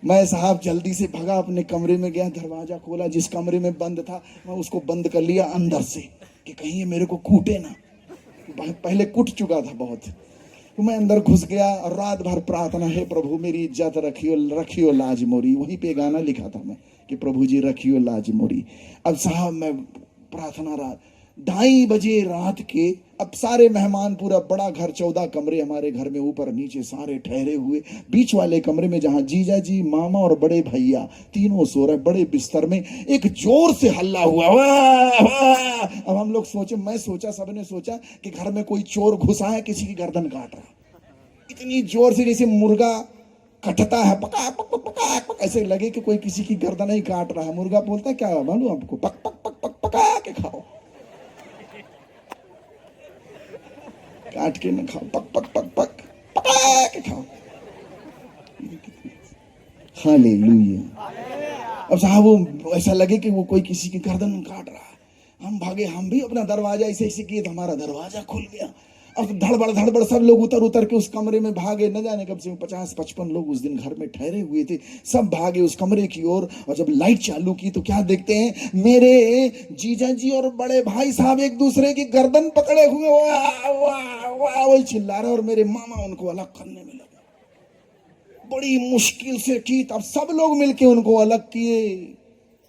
Speaker 2: मैं साहब जल्दी से भगा, अपने कमरे में गया, दरवाजा खोला, जिस कमरे में बंद था मैं उसको बंद कर लिया अंदर से, कि कहीं ये मेरे को कूटे ना। पहले कूट चुका था बहुत। तो मैं अंदर घुस गया और रात भर प्रार्थना, है प्रभु मेरी इज्जत रखियो लाज मोरी। वहीं पे गाना लिखा था मैं कि प्रभु जी रखियो लाज मोरी। अब साहब मैं प्रार्थना, रात 2:30 बजे रात के, अब सारे मेहमान, पूरा बड़ा घर, 14 कमरे हमारे घर में, ऊपर नीचे सारे ठहरे हुए। बीच वाले कमरे में जहां जीजा जी, मामा और बड़े भैया तीनों सो रहे, बड़े बिस्तर में एक जोर से हल्ला हुआ। वाह वाह। अब हम लोग सोचे, मैं सोचा, सबने सोचा कि घर में कोई चोर घुसा है, किसी की गर्दन काट रहा। इतनी जोर से जैसे मुर्गा कटता है, पका पक पक पका पक, ऐसे लगे कि कोई किसी की गर्दन ही काट रहा है। मुर्गा बोलता है, क्या मालूम आपको, पक पक पक पक पका के खाओ, काट के न खाओ, पक पक पक पक पका के खाओ। हालेलुया। अब साहब वो ऐसा लगे कि वो कोई किसी की गर्दन काट रहा है। हम भागे, हम भी अपना दरवाजा ऐसे ऐसे किए तो हमारा दरवाजा खुल गया। अब धड़बड़ सब लोग उतर के उस कमरे में भागे। न जाने कब से 50-55 लोग उस दिन घर में ठहरे हुए थे। सब भागे उस कमरे की ओर। और जब लाइट चालू की तो क्या देखते हैं, मेरे जीजा जी और बड़े भाई साहब एक दूसरे की गर्दन पकड़े हुए वाह वाह वाह वही चिल्ला रहे, और मेरे मामा उनको अलग करने में लगे। बड़ी मुश्किल से की, तब सब लोग मिलके उनको अलग किए।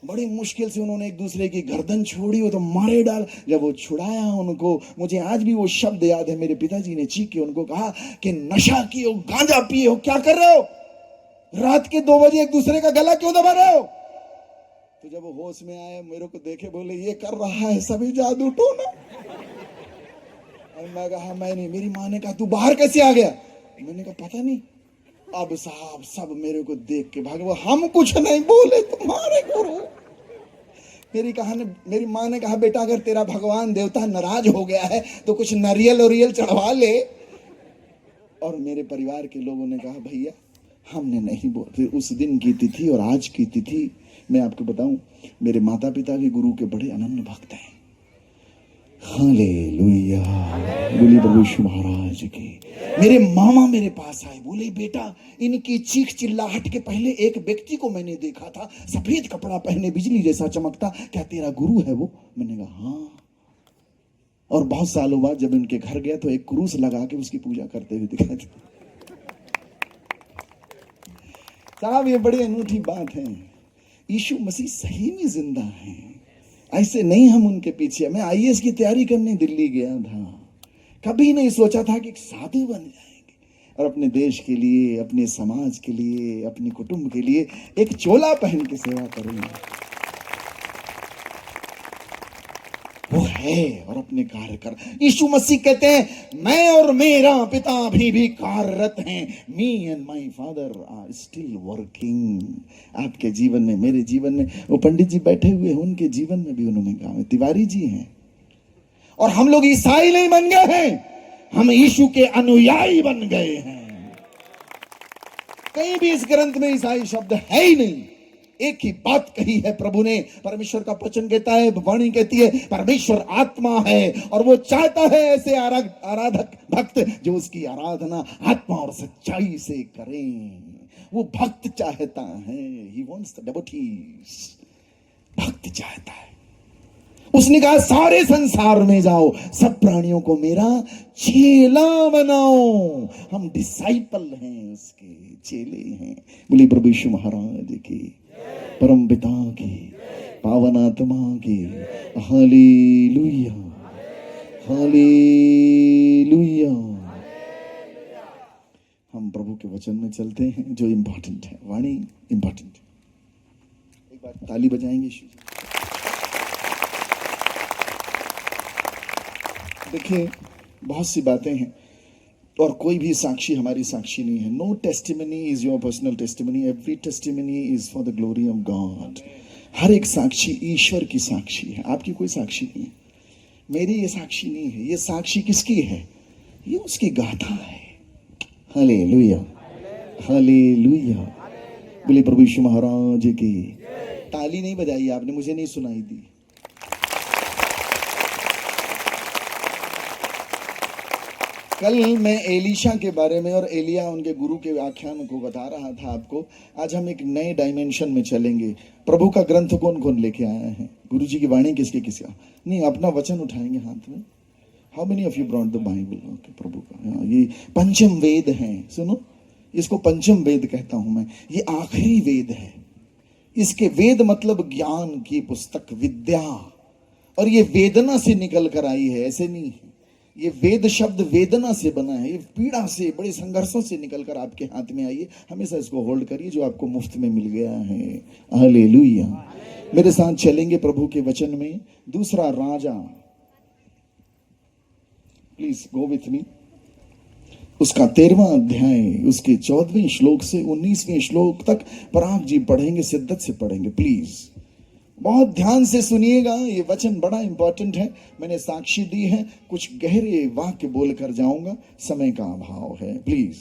Speaker 2: बड़ी मुश्किल से उन्होंने एक दूसरे की गर्दन छोड़ी, वो तो मारे डाल। जब वो छुड़ाया उनको, मुझे आज भी वो शब्द याद है, मेरे पिताजी ने चीख के उनको कहा कि नशा किए हो, गांजा पिए हो, क्या कर रहे हो, रात के 2 बजे एक दूसरे का गला क्यों दबा रहे हो? तो जब वो होश में आए, मेरे को देखे, बोले ये कर रहा है सभी जादू टोना। और मैं कहा मैं नहीं। मेरी माँ ने कहा तू बाहर कैसे आ गया? मैंने कहा पता नहीं। अब साहब सब मेरे को देख के भागे। वो हम कुछ नहीं बोले, तुम्हारे गुरु। मेरी माँ ने कहा बेटा अगर तेरा भगवान देवता नाराज हो गया है तो कुछ नारियल और चढ़वा ले। और मेरे परिवार के लोगों ने कहा भैया हमने नहीं बोल। फिर उस दिन की तिथि और आज की तिथि मैं आपको बताऊं, मेरे माता पिता भी गुरु के बड़े अनन्य भक्त हैं। हालेलुया, बोली प्रभु यीशु महाराज की। मेरे मामा मेरे पास आए, बोले बेटा इनकी चीख चिल्लाहट के पहले एक व्यक्ति को मैंने देखा था, सफेद कपड़ा पहने बिजली जैसा चमकता, क्या तेरा गुरु है वो? मैंने कहा हाँ। और बहुत सालों बाद जब उनके घर गया तो एक क्रूस लगा के उसकी पूजा करते हुए दिखाई दी। साहब ये बड़ी अनूठी बात है, यीशु मसीह सही में जिंदा है, ऐसे नहीं हम उनके पीछे। मैं आईएएस की तैयारी करने दिल्ली गया था, कभी नहीं सोचा था कि साधु बन जाएंगे और अपने देश के लिए, अपने समाज के लिए, अपने कुटुंब के लिए एक चोला पहन के सेवा करेंगे। वो है और अपने कार्य कर। यीशु मसीह कहते हैं मैं और मेरा पिता अभी भी कार्यरत हैं। Me and my father are still working. आपके जीवन में, मेरे जीवन में, वो पंडित जी बैठे हुए हैं, उनके जीवन में भी उन्होंने काम है। तिवारी जी हैं। और हम लोग ईसाई नहीं बन गए हैं, हम यीशु के अनुयायी बन गए हैं। कहीं भी इस ग्रंथ में ईसाई शब्द है ही नहीं। एक ही बात कही है प्रभु ने। परमेश्वर का वचन कहता है, वाणी कहती है, परमेश्वर आत्मा है और वो चाहता है ऐसे आराधक भक्त जो उसकी आराधना आत्मा और सच्चाई से करें। वो भक्त चाहता है, he wants the devotees। भक्त चाहता है। उसने कहा सारे संसार में जाओ, सब प्राणियों को मेरा चेला बनाओ। हम डिसाइपल हैं, उसके चेले हैं। बोली प्रभु यीशु महाराज की, परम पिता की, पावन आत्मा की। Hallelujah, hallelujah. हम प्रभु के वचन में चलते हैं जो इंपॉर्टेंट है। वाणी इंपॉर्टेंट है। एक बार ताली बजाएंगे यीशु जी। देखिए बहुत सी बातें हैं और कोई भी साक्षी हमारी साक्षी नहीं है। No testimony is your personal testimony, every testimony is for the glory of God. हर एक साक्षी ईश्वर की साक्षी है, आपकी कोई साक्षी नहीं है। मेरी ये साक्षी नहीं है। ये साक्षी किसकी है? ये उसकी गाथा है। Hallelujah, hallelujah. बोले प्रभु यीशु महाराज की। ताली नहीं बजाई आपने, मुझे नहीं सुनाई दी। कल मैं एलीशा के बारे में और एलिया उनके गुरु के आख्यान को बता रहा था आपको। आज हम एक नए डायमेंशन में चलेंगे। प्रभु का ग्रंथ कौन कौन लेके आया है? गुरु जी की वाणी किसके किसका? नहीं, अपना वचन उठाएंगे हाथ में। How many of you brought the Bible? Okay, प्रभु का ये पंचम वेद है। सुनो, इसको पंचम वेद कहता हूं मैं। ये आखिरी वेद है। इसके वेद मतलब ज्ञान की पुस्तक, विद्या। और ये वेदना से निकल कर आई है, ऐसे नहीं है। ये वेद शब्द वेदना से बना है। ये पीड़ा से, बड़े संघर्षों से निकलकर आपके हाथ में आई है। हमेशा इसको होल्ड करिए जो आपको मुफ्त में मिल गया है। हालेलुया। मेरे साथ चलेंगे प्रभु के वचन में। दूसरा राजा, प्लीज गो विथ मी। उसका 13वां अध्याय, उसके 14वें श्लोक से 19वें श्लोक तक पराग जी पढ़ेंगे, शिद्दत से पढ़ेंगे। प्लीज बहुत ध्यान से सुनिएगा, ये वचन बड़ा इंपॉर्टेंट है। मैंने साक्षी दी है, कुछ गहरे वाक्य बोलकर जाऊंगा, समय का अभाव है। प्लीज।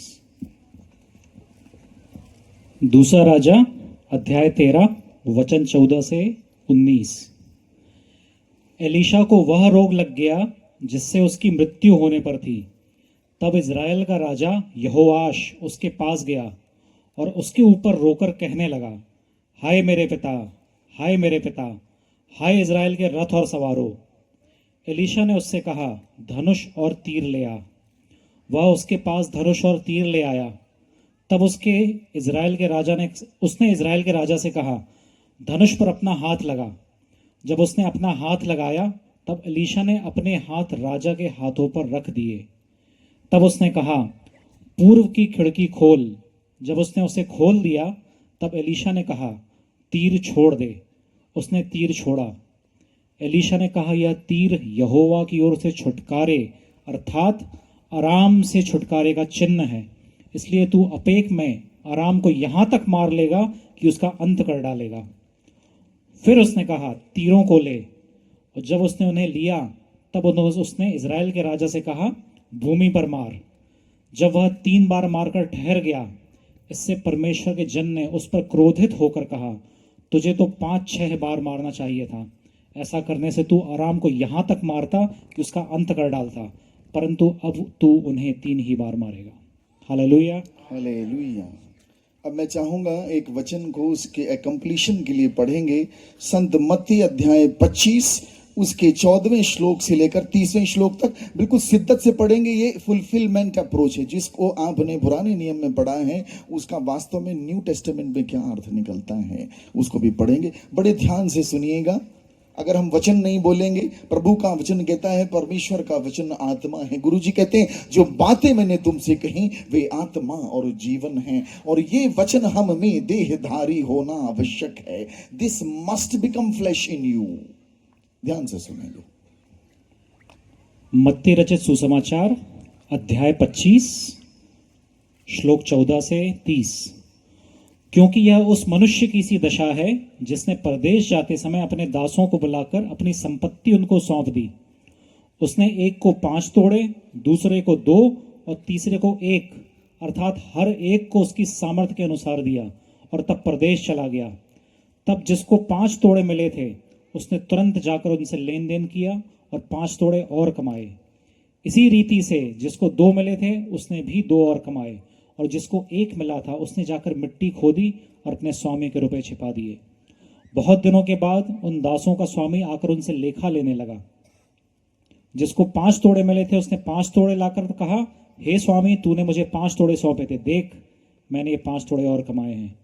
Speaker 1: दूसरा राजा अध्याय 13 वचन 14 से 19। एलीशा को वह रोग लग गया जिससे उसकी मृत्यु होने पर थी। तब इज़राइल का राजा यहोआश उसके पास गया और उसके ऊपर रोकर कहने लगा, हाय मेरे पिता, हाय मेरे पिता, हाय इज़राइल के रथ और सवारों। एलीशा ने उससे कहा, धनुष और तीर ले आ। वह उसके पास धनुष और तीर ले आया। तब उसने इज़राइल के राजा से कहा, धनुष पर अपना हाथ लगा। जब उसने अपना हाथ लगाया तब एलीशा ने अपने हाथ राजा के हाथों पर रख दिए। तब उसने कहा, पूर्व की खिड़की खोल। जब उसने उसे खोल दिया तब एलीशा ने कहा, तीर छोड़ दे। उसने तीर छोड़ा। एलीशा ने कहा, यह तीर यहोवा की ओर से छुटकारे अर्थात आराम से छुटकारे का चिन्ह है, इसलिए तू अपेक में आराम को यहाँ तक मार लेगा कि उसका अंत कर डालेगा। फिर उसने कहा, तीरों को ले। और जब उसने उन्हें लिया तब उसने इज़राइल के राजा से कहा, भूमि पर मार। जब वह 3 बार मारकर ठहर गया, इससे परमेश्वर के जन ने उस पर क्रोधित होकर कहा, तुझे तो 5-6 बार मारना चाहिए था। ऐसा करने से तू आराम को यहाँ तक मारता कि उसका अंत कर डालता, परंतु अब तू उन्हें 3 ही बार मारेगा। हालेलुया।
Speaker 2: हालेलुया। अब मैं चाहूंगा एक वचन को उसके एकम्प्लीशन के लिए पढ़ेंगे। संत मत्ती अध्याय 25 उसके 14वें श्लोक से लेकर 30वें श्लोक तक बिल्कुल शिद्दत से पढ़ेंगे। ये फुलफिलमेंट अप्रोच है, जिसको आपने पुराने नियम में पढ़ा है उसका वास्तव में न्यू टेस्टामेंट में क्या अर्थ निकलता है उसको भी पढ़ेंगे। बड़े ध्यान से सुनिएगा। अगर हम वचन नहीं बोलेंगे, प्रभु का वचन कहता है, परमेश्वर का वचन आत्मा है। गुरु जी कहते हैं जो बातें मैंने तुमसे कही वे आत्मा और जीवन हैं, और ये वचन हम में देहधारी होना आवश्यक है। This must become flash in you. ध्यान से सुनेंगे।
Speaker 1: मत्ती रचित सुसमाचार अध्याय 25 श्लोक 14 से 30। क्योंकि यह उस मनुष्य की सी दशा है जिसने परदेश जाते समय अपने दासों को बुलाकर अपनी संपत्ति उनको सौंप दी। उसने एक को 5 तोड़े, दूसरे को 2 और तीसरे को 1, अर्थात हर एक को उसकी सामर्थ्य के अनुसार दिया, और तब परदेश चला गया। तब जिसको 5 तोड़े मिले थे उसने तुरंत जाकर उनसे लेन देन किया और 5 तोड़े और कमाए। इसी रीति से जिसको 2 मिले थे उसने भी 2 और कमाए, और जिसको 1 मिला था उसने जाकर मिट्टी खोदी और अपने स्वामी के रुपए छिपा दिए। बहुत दिनों के बाद उन दासों का स्वामी आकर उनसे लेखा लेने लगा। जिसको 5 तोड़े मिले थे उसने 5 तोड़े लाकर कहा, हे स्वामी, तूने मुझे 5 तोड़े सौंपे थे, देख मैंने ये 5 तोड़े और कमाए हैं।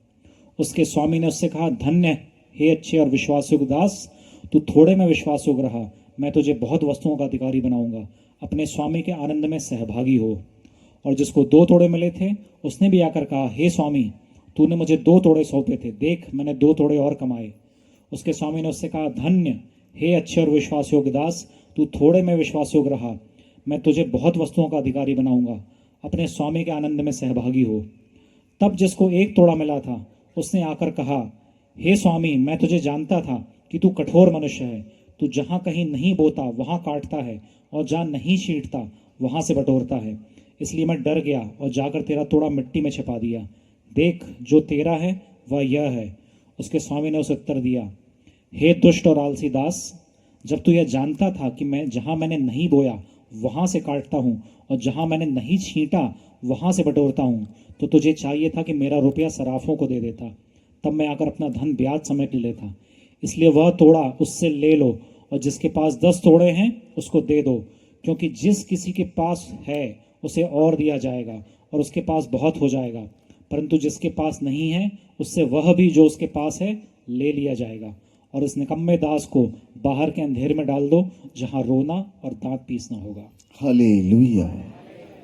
Speaker 1: उसके स्वामी ने उससे कहा, धन्य हे अच्छे और विश्वासयोग्य दास, तू थोड़े में विश्वासयोग्य रहा, मैं तुझे बहुत वस्तुओं का अधिकारी बनाऊंगा, अपने स्वामी के आनंद में सहभागी हो। और जिसको 2 तोड़े मिले थे उसने भी आकर कहा, हे स्वामी, तूने मुझे 2 तोड़े सौंपे थे, देख मैंने 2 तोड़े और कमाए। उसके स्वामी ने उससे कहा, धन्य हे अच्छे और विश्वासयोग्य दास, तू थोड़े में विश्वासयोग्य रहा, मैं तुझे बहुत वस्तुओं का अधिकारी बनाऊंगा, अपने स्वामी के आनंद में सहभागी हो। तब जिसको 1 तोड़ा मिला था उसने आकर कहा, हे स्वामी, मैं तुझे जानता था कि तू कठोर मनुष्य है, तू जहाँ कहीं नहीं बोता वहाँ काटता है, और जहाँ नहीं छींटता वहाँ से बटोरता है। इसलिए मैं डर गया और जाकर तेरा तोड़ा मिट्टी में छिपा दिया। देख, जो तेरा है वह यह है। उसके स्वामी ने उसे उत्तर दिया, हे दुष्ट और आलसी दास, जब तू यह जानता था कि मैं जहाँ मैंने नहीं बोया वहाँ से काटता हूँ, और जहाँ मैंने नहीं छींटा वहाँ से बटोरता हूँ, तो तुझे चाहिए था कि मेरा रुपया सराफों को दे देता, तब मैं आकर अपना धन ब्याज समेट लेता। इसलिए वह तोड़ा उससे ले लो, और जिसके पास 10 तोड़े हैं उसको दे दो, क्योंकि जिस किसी के पास है उसे और दिया जाएगा और उसके पास बहुत हो जाएगा, परंतु जिसके पास नहीं है उससे वह भी जो उसके पास है ले लिया जाएगा। और इस निकम्मे दास को बाहर के अंधेरे में डाल दो, जहाँ रोना और दांत पीसना होगा।
Speaker 2: हालेलुया।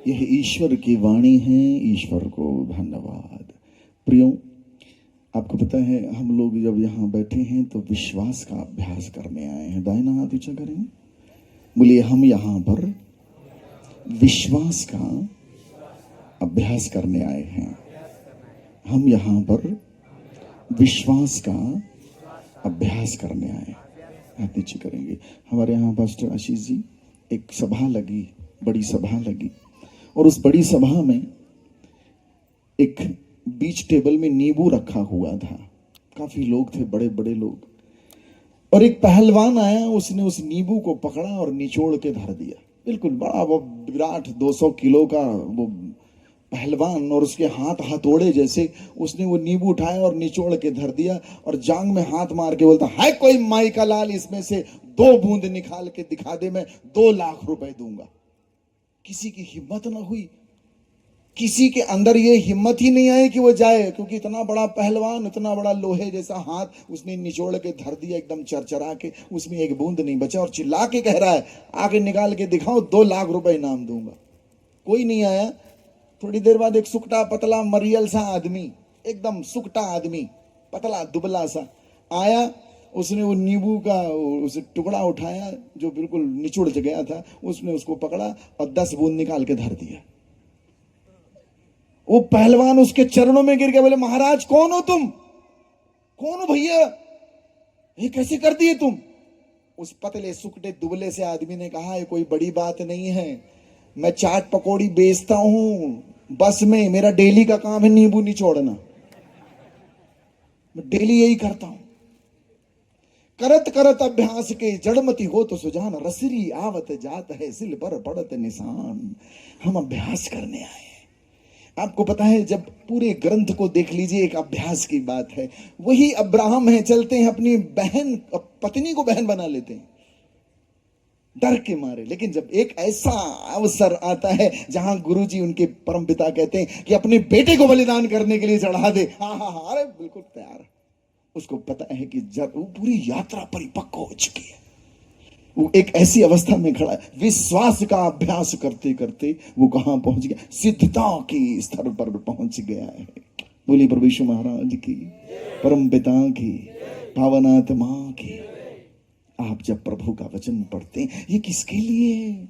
Speaker 2: यह ईश्वर की वाणी है, ईश्वर को धन्यवाद। प्रियो, आपको पता है हम लोग जब यहाँ बैठे हैं तो विश्वास का अभ्यास करने आए हैं। दाहिना हाथ ऊंचा करेंगे, बोलिए, हम यहाँ पर विश्वास का अभ्यास करने आए हैं। हम यहाँ पर विश्वास का अभ्यास करने आए। हाथ नीचे करेंगे। हमारे यहाँ पास्टर आशीष जी, एक सभा लगी, बड़ी सभा लगी, और उस बड़ी सभा में एक बीच टेबल में नींबू रखा हुआ था। काफी लोग थे, बड़े बड़े लोग, और एक पहलवान आया, उसने उस नींबू को पकड़ा और निचोड़ के धर दिया। बिल्कुल बड़ा वो विराट 200 किलो का वो पहलवान, और उसके हाथ हथौड़े जैसे, उसने वो नींबू उठाया और निचोड़ के धर दिया, और जांग में हाथ मार के बोलता, है कोई माई का लाल, इसमें से 2 बूंद निकाल के दिखा दे, मैं 2 लाख रुपए दूंगा। किसी की हिम्मत ना हुई, किसी के अंदर ये हिम्मत ही नहीं आई कि वो जाए, क्योंकि इतना बड़ा पहलवान, इतना बड़ा लोहे जैसा हाथ उसने निचोड़ के धर दिया, एकदम चरचरा के, उसमें एक बूंद नहीं बचा, और चिल्ला के कह रहा है, आगे निकाल के दिखाओ, 2 लाख रुपए इनाम दूंगा। कोई नहीं आया। थोड़ी देर बाद एक सुकटा पतला मरियल सा आदमी, एकदम सुकटा आदमी, पतला दुबला सा आया। उसने वो नींबू का उस टुकड़ा उठाया जो बिल्कुल निचुड़ गया था, उसने उसको पकड़ा और 10 बूंद निकाल के धर दिया। वो पहलवान उसके चरणों में गिर गया, बोले, महाराज कौन हो तुम? कौन हो भैया? ये कैसे कर दिए तुम? उस पतले सुकटे दुबले से आदमी ने कहा, ये कोई बड़ी बात नहीं है, मैं चाट पकौड़ी बेचता हूं बस में, मेरा डेली का काम है नींबू निचोड़ना, मैं डेली यही करता हूं। करत करत अभ्यास के जड़मती हो तो सुजान, रसरी आवत जात है सिल पर पड़त निशान। हम अभ्यास करने आए हैं। आपको पता है, जब पूरे ग्रंथ को देख लीजिए, एक अभ्यास की बात है। वही अब्राहम है, चलते हैं अपनी बहन पत्नी को बहन बना लेते हैं डर के मारे। लेकिन जब एक ऐसा अवसर आता है जहां गुरुजी उनके परमपिता कहते हैं कि अपने बेटे को बलिदान करने के लिए चढ़ा दे, हाँ हाँ हाँ, अरे बिल्कुल तैयार। उसको पता है कि जब वो पूरी यात्रा परिपक्व हो चुकी है, वो एक ऐसी अवस्था में खड़ा है, विश्वास का अभ्यास करते करते वो कहां पहुंच गया, सिद्धता के स्तर पर पहुंच गया है। बोलिए प्रभु यीशु महाराज की, परम पिता की, पावनात्मा की। आप जब प्रभु का वचन पढ़ते हैं, ये किसके लिए है?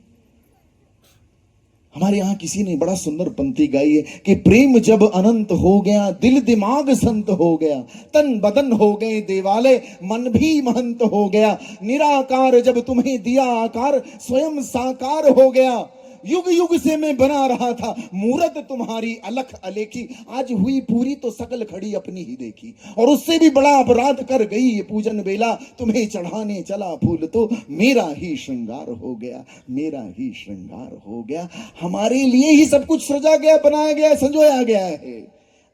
Speaker 2: हमारे यहां किसी ने बड़ा सुंदर पंक्ति गाई है कि प्रेम जब अनंत हो गया, दिल दिमाग संत हो गया, तन बदन हो गए देवालय, मन भी महंत हो गया। निराकार जब तुम्हें दिया आकार, स्वयं साकार हो गया। युग युग से मैं बना रहा था मूरत तुम्हारी अलख अलेखी, आज हुई पूरी तो सकल खड़ी अपनी ही देखी। और उससे भी बड़ा अपराध कर गई ये पूजन बेला, तुम्हें चढ़ाने चला फूल तो मेरा ही श्रृंगार हो गया, मेरा ही श्रृंगार हो गया। हमारे लिए ही सब कुछ सजा गया, बनाया गया, संजोया गया है।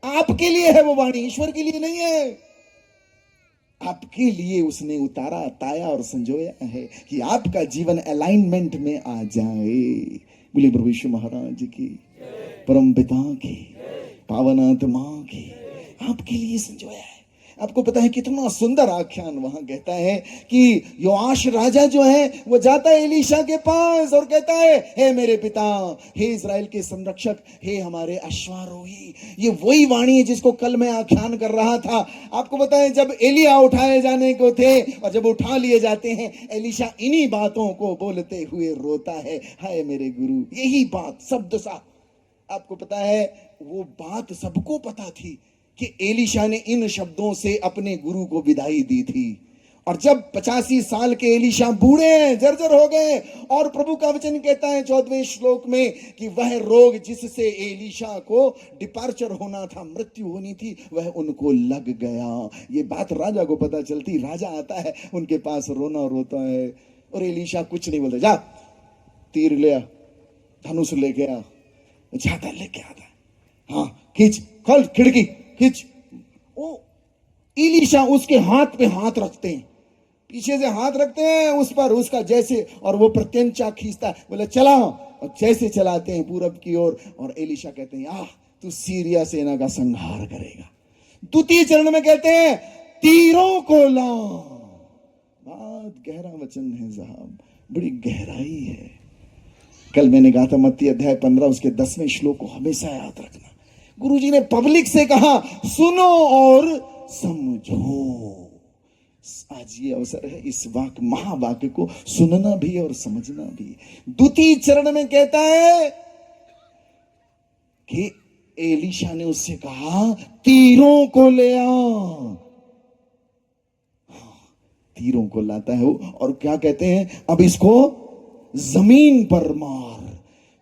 Speaker 2: आपके लिए है वो वाणी, ईश्वर के लिए नहीं है। आपके लिए उसने उतारा, ताया और संजोया है कि आपका जीवन अलाइनमेंट में आ जाए। बोले प्रभु यीशु महाराज की, परम पिता की, पावनात्मा की, आपके लिए संजोया है। आपको पता है कितना सुंदर आख्यान वहां कहता है कि योआश राजा जो है वो जाता है एलीशा के पास और कहता है, हे मेरे पिता, हे इस्राएल के संरक्षक, हे हमारे अश्वारोही। ये वही वाणी है जिसको कल मैं आख्यान कर रहा था। आपको पता है, जब एलिया उठाए जाने को थे और जब उठा लिए जाते हैं, एलीशा इन्हीं बातों को बोलते हुए रोता है, हाय मेरे गुरु। यही बात शब्द सा, आपको पता है वो बात सबको पता थी कि एलीशा ने इन शब्दों से अपने गुरु को विदाई दी थी। और जब 85 साल के एलीशा बूढ़े हैं, जर्जर हो गए, और प्रभु का वचन कहता है 14वें श्लोक में कि वह रोग जिससे एलीशा को डिपार्चर होना था, मृत्यु होनी थी, वह उनको लग गया। ये बात राजा को पता चलती, राजा आता है उनके पास, रोना रोता है, और एलीशा कुछ नहीं बोलता। जा तीर ले आ, धनुष लेके आ, जाता लेके आता, हाँ खींच, खोल खिड़की, खींच। ओ एलीशा उसके हाथ पे हाथ रखते हैं, पीछे से हाथ रखते हैं उस पर, उसका जैसे, और वो प्रत्यंचा खींचता है, बोले चला, और जैसे चलाते हैं पूरब की ओर, और एलीशा कहते हैं, आह तू सीरिया सेना का संहार करेगा। द्वितीय चरण में कहते हैं तीरों को ला। बहुत गहरा वचन है साहब, बड़ी गहराई है। कल मैंने कहा था मत्ती अध्याय 15 उसके 10वें श्लोक को हमेशा याद रखना। गुरुजी ने पब्लिक से कहा, सुनो और समझो। आज ये अवसर है इस वाक्य, महावाक्य को सुनना भी और समझना भी। द्वितीय चरण में कहता है कि एलीशा ने उससे कहा, तीरों को ले आ। तीरों को लाता है वो, और क्या कहते हैं, अब इसको जमीन पर मार।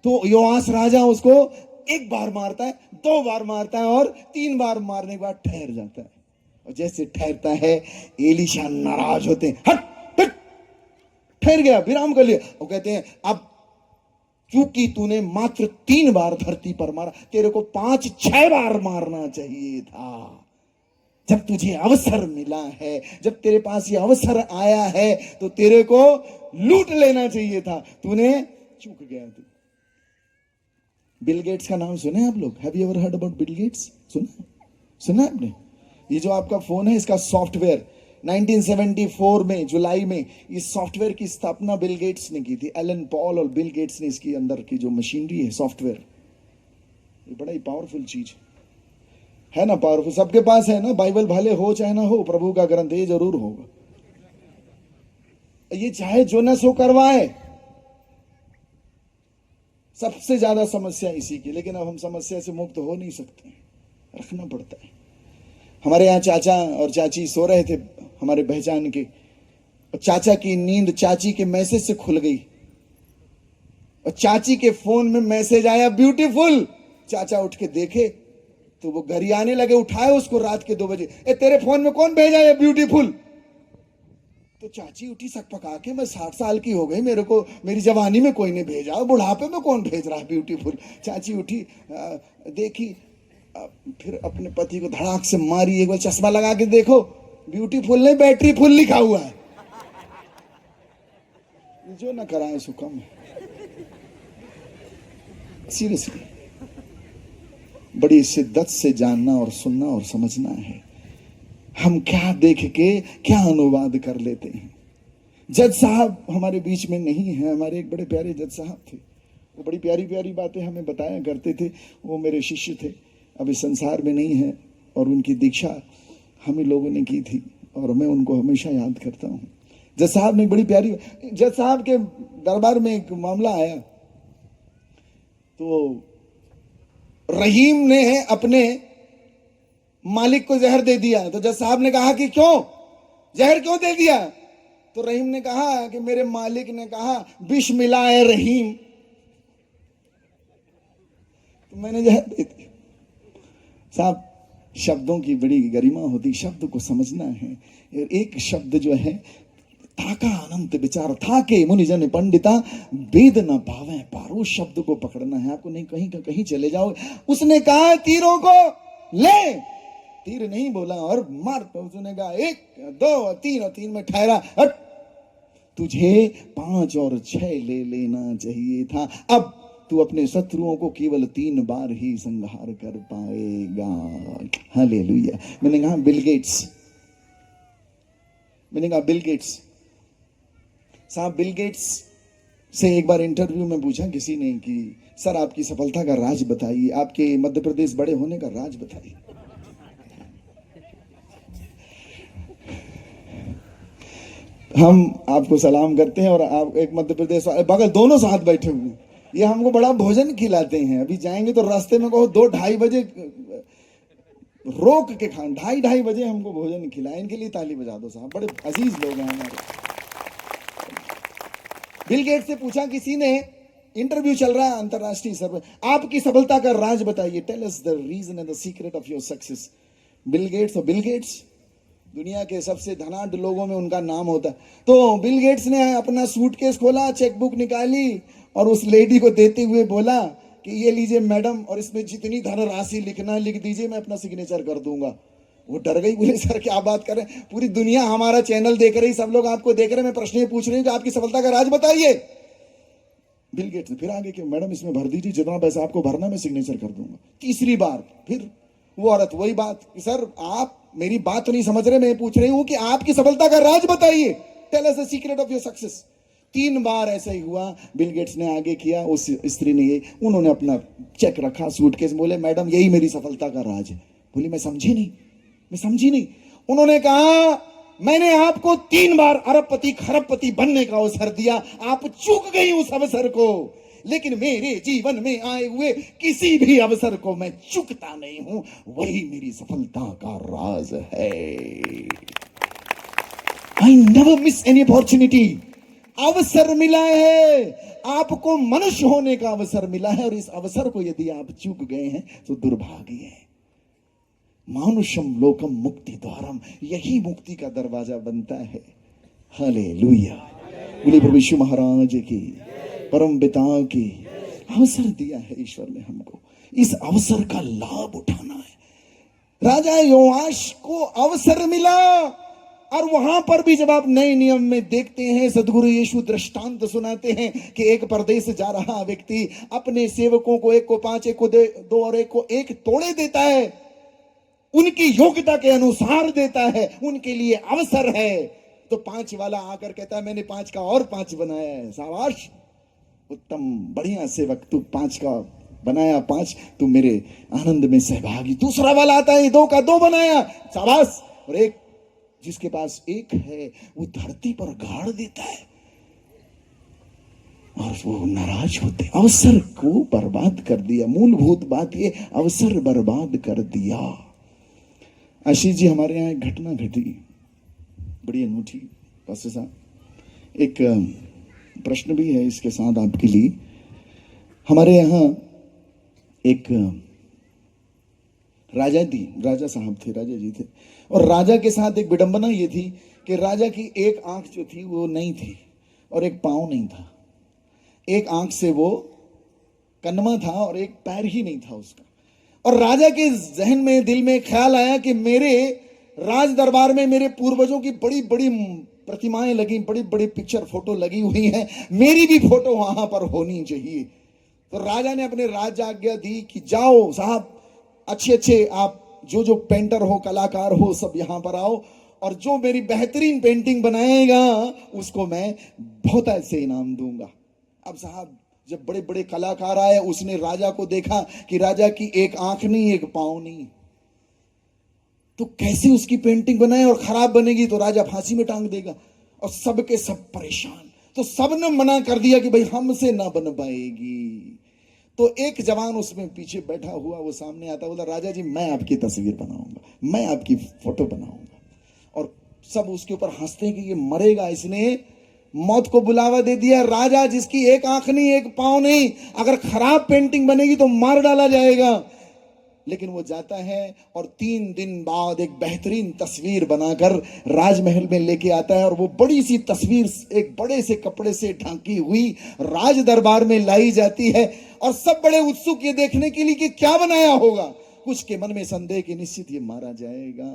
Speaker 2: तो योआस राजा उसको एक बार मारता है, 2 बार मारता है, और 3 बार मारने के बाद ठहर जाता है। और जैसे ठहरता है, एलीशा नाराज होते हैं, हट हट, ठहर गया, विराम कर लिया। वो कहते हैं, अब क्योंकि तूने मात्र 3 बार धरती पर मारा, तेरे को 5-6 बार मारना चाहिए था। जब तुझे अवसर मिला है, जब तेरे पास ये अवसर आया है, तो तेरे को लूट लेना चाहिए था, तूने चूक गया। तू बिल गेट्स का नाम सुने आप लोग? Have you ever heard about Bill Gates? सुना आपने? ये जो आपका फोन है, इसका सॉफ्टवेयर 1974 में जुलाई में इस सॉफ्टवेयर की स्थापना बिल गेट्स ने की थी। एलन पॉल और बिल गेट्स ने इसकी अंदर की जो मशीनरी है, सॉफ्टवेयर, ये बड़ा ही पावरफुल चीज है ना। पावरफुल सबके पास है ना, बाइबल भले हो चाहे ना हो, प्रभु का ग्रंथ ये जरूर होगा। ये चाहे जो न सो करवाए, सबसे ज्यादा समस्या इसी की। लेकिन अब हम समस्या से मुक्त हो नहीं सकते, रखना पड़ता है। हमारे यहाँ चाचा और चाची सो रहे थे, हमारे पहचान के, और चाचा की नींद चाची के मैसेज से खुल गई। और चाची के फोन में मैसेज आया ब्यूटीफुल। चाचा उठ के देखे तो वो घर ही आने लगे, उठाए उसको रात के 2 बजे, ए तेरे फोन में कौन भेजा है ब्यूटीफुल? तो चाची उठी सकपका के, मैं 60 साल की हो गई, मेरे को मेरी जवानी में कोई नहीं भेजा, बुढ़ापे में कौन भेज रहा है ब्यूटीफुल? चाची उठी, देखी, फिर अपने पति को धड़ाक से मारी, एक बार चश्मा लगा के देखो, ब्यूटीफुल नहीं बैटरी फुल लिखा हुआ है। जो ना कराए सो कम है। सीरियसली बड़ी शिद्दत से जानना और सुनना और समझना है। हम क्या देख के क्या अनुवाद कर लेते हैं। जज साहब हमारे बीच में नहीं है, हमारे एक बड़े प्यारे जज साहब थे, वो बड़ी प्यारी प्यारी बातें हमें बताया करते थे। वो मेरे शिष्य थे, अभी संसार में नहीं है, और उनकी दीक्षा हमें लोगों ने की थी और मैं उनको हमेशा याद करता हूँ। जज साहब ने बड़ी प्यारी, जज साहब के दरबार में एक मामला आया, तो रहीम ने अपने मालिक को जहर दे दिया। तो जज साहब ने कहा कि क्यों, जहर क्यों दे दिया? तो रहीम ने कहा कि मेरे मालिक ने कहा विष मिला है रहीम, तो मैंने जहर दे दिया। साहब शब्दों की बड़ी गरिमा होती, शब्द को समझना है। एक शब्द जो है, ताका अनंत विचार था के मुनिजन पंडिता वेद न पावे पार, उस शब्द को पकड़ना है आपको। नहीं कहीं का कहीं चले जाओ। उसने कहा तीरों को ले, तीर नहीं बोला और मार, तो उसने कहा 1 2 3 और 3 में ठहरा, हट, तुझे 5 और 6 ले लेना चाहिए था। अब तू अपने शत्रुओं को केवल 3 बार ही संहार कर पाएगा। हालेलुया। मैंने कहा बिल गेट्स, मैंने कहा बिल गेट्स साहब, बिल गेट्स से एक बार इंटरव्यू में पूछा किसी ने कि सर आपकी सफलता का राज बताइए, आपके मध्य प्रदेश बड़े होने का राज बताइए। हम आपको सलाम करते हैं और आप एक मध्य प्रदेश बगल दोनों साथ बैठे हुए, ये हमको बड़ा भोजन खिलाते हैं। अभी जाएंगे तो रास्ते में कहो 2-2:30 बजे रोक के खान, 2:30 बजे हमको भोजन खिलाए। इनके लिए ताली बजा दो साहब, बड़े अजीज लोग हैं हमारे। बिल गेट्स से पूछा किसी ने, इंटरव्यू चल रहा है अंतरराष्ट्रीय स्तर पर, आपकी सफलता का राज बताइए, tell us the reason and the secret of your success. Bill Gates, और बिल गेट्स दुनिया के सबसे धनाढ्य लोगों में उनका नाम होता है। तो बिल गेट्स ने अपना सूटकेस खोला, चेकबुक निकाली और उस लेडी को देते हुए बोला कि ये लीजिए मैडम, और इसमें जितनी धनराशि लिखना है लिख दीजिए, मैं अपना सिग्नेचर कर दूंगा। वो डर गई, बोले सर क्या बात कर रहे हैं, पूरी दुनिया हमारा चैनल देख रही, सब लोग आपको देख रहे हैं, मैं प्रश्न ये पूछ रही हूँ कि आपकी सफलता का राज बताइए। बिल गेट्स ने फिर आगे कि मैडम इसमें भर दीजिए, जितना पैसा आपको भरना मैं सिग्नेचर कर दूंगा। तीसरी बार फिर वो औरत वही बात कि सर आप मेरी बात तो नहीं समझ रहे, मैं पूछ रही हूँ कि आपकी सफलता का राज बताइए, tell us the secret of your success. 3 बार ऐसा ही हुआ। बिल गेट्स ने आगे किया, उस स्त्री ने, ये उन्होंने अपना चेक रखा सूटकेस, बोले मैडम यही मेरी सफलता का राज है। बोली मैं समझी नहीं, मैं समझी नहीं। उन्होंने कहा मैंने आपको 3 बार अरबपति खरबपति बनने का अवसर दिया, आप चूक गई उस अवसर को, लेकिन मेरे जीवन में आए हुए किसी भी अवसर को मैं चूकता नहीं हूं, वही मेरी सफलता का राज है। I never miss any opportunity. अवसर मिला है, आपको मनुष्य होने का अवसर मिला है, और इस अवसर को यदि आप चूक गए हैं तो दुर्भाग्य है। मानुषम लोकम मुक्ति द्वारम, यही मुक्ति का दरवाजा बनता है। हालेलुया। बोलिए प्रभु यीशु महाराज की, परम पिता की। अवसर दिया है ईश्वर ने हमको, इस अवसर का लाभ उठाना है। राजा योआश को अवसर मिला, और वहां पर भी जब आप नए नियम में देखते हैं, सदगुरु यीशु दृष्टांत सुनाते हैं कि एक परदेश जा रहा व्यक्ति अपने सेवकों को, एक को 5, एक को 2 और एक को 1 तोड़े देता है, उनकी योग्यता के अनुसार देता है, उनके लिए अवसर है। तो 5 वाला आकर कहता है मैंने 5 का और 5 बनाया है, शाबाश, उत्तम, बढ़िया सेवक, तू 5 का बनाया 5, तू मेरे आनंद में सहभागी। दूसरा वाला आता है 2 का 2 बनाया, शाबाश। और एक जिसके पास 1 है वो धरती पर गाड़ देता है और वो नाराज होते। अवसर को बर्बाद कर दिया। मूलभूत बात ये, अवसर बर्बाद कर दिया। आशीष जी, हमारे यहाँ एक घटना घटी, बड़ी अनूठी। पास्टर साहब, एक प्रश्न भी है इसके साथ आपके लिए। हमारे यहाँ एक राजा साहब थे, राजा जी थे, और राजा के साथ एक विडंबना ये थी कि राजा की एक आंख जो थी वो नहीं थी और एक पांव नहीं था। एक आंख से वो कन्मा था और एक पैर ही नहीं था उसका। और राजा के जहन में, दिल में ख्याल आया कि मेरे राज दरबार में मेरे पूर्वजों की बड़ी बड़ी प्रतिमाएं लगी, बड़ी बड़ी पिक्चर फोटो लगी हुई हैं, मेरी भी फोटो वहां पर होनी चाहिए। तो राजा ने अपने राज आज्ञा दी कि जाओ साहब, अच्छे अच्छे आप जो जो पेंटर हो, कलाकार हो, सब यहां पर आओ, और जो मेरी बेहतरीन पेंटिंग बनाएगा उसको मैं बहुत ऐसे इनाम दूंगा। अब साहब जब बड़े बड़े कलाकार आए, उसने राजा को देखा कि राजा की एक आंख नहीं, एक पांव नहीं, तो कैसे उसकी पेंटिंग बनाए, और खराब बनेगी तो राजा फांसी में टांग देगा। और सब के सब परेशान, तो सबने मना कर दिया कि भाई हमसे ना बन पाएगी। तो एक जवान उसमें पीछे बैठा हुआ, वो सामने आता, बोला राजा जी मैं आपकी तस्वीर बनाऊंगा, मैं आपकी फोटो बनाऊंगा। और सब उसके ऊपर हंसते हैं कि ये मरेगा, इसने मौत को बुलावा दे दिया। राजा जिसकी एक आंख नहीं, एक पांव नहीं, अगर खराब पेंटिंग बनेगी तो मार डाला जाएगा। लेकिन वो जाता है और 3 दिन बाद एक बेहतरीन तस्वीर बनाकर राजमहल में लेके आता है, और वो बड़ी सी तस्वीर एक बड़े से कपड़े से ढांकी हुई राज दरबार में लाई जाती है। और सब बड़े उत्सुक ये देखने के लिए कि क्या बनाया होगा। कुछ के मन में संदेह कि निश्चित ये मारा जाएगा।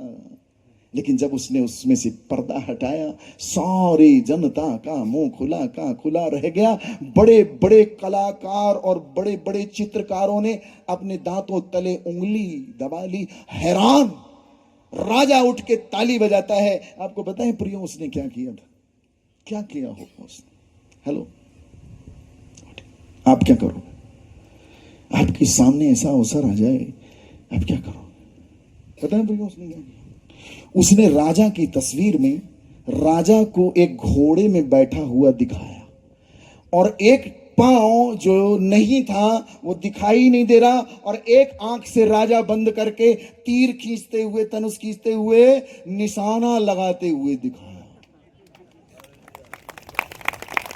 Speaker 2: लेकिन जब उसने उसमें से पर्दा हटाया, सारी जनता का मुंह खुला का खुला रह गया। बड़े बड़े कलाकार और बड़े बड़े चित्रकारों ने अपने दांतों तले उंगली दबा ली, हैरान। राजा उठ के ताली बजाता है। आपको बताएं प्रियो उसने क्या किया था, क्या किया होगा उसने? हेलो, आप क्या करो? आपके सामने ऐसा अवसर आ जाए, आप क्या करो? पता है प्रियो उसने क्या किया? उसने राजा की तस्वीर में राजा को एक घोड़े में बैठा हुआ दिखाया, और एक पांव जो नहीं था वो दिखाई नहीं दे रहा, और एक आंख से राजा बंद करके तीर खींचते हुए, धनुष खींचते हुए, निशाना लगाते हुए दिखाया।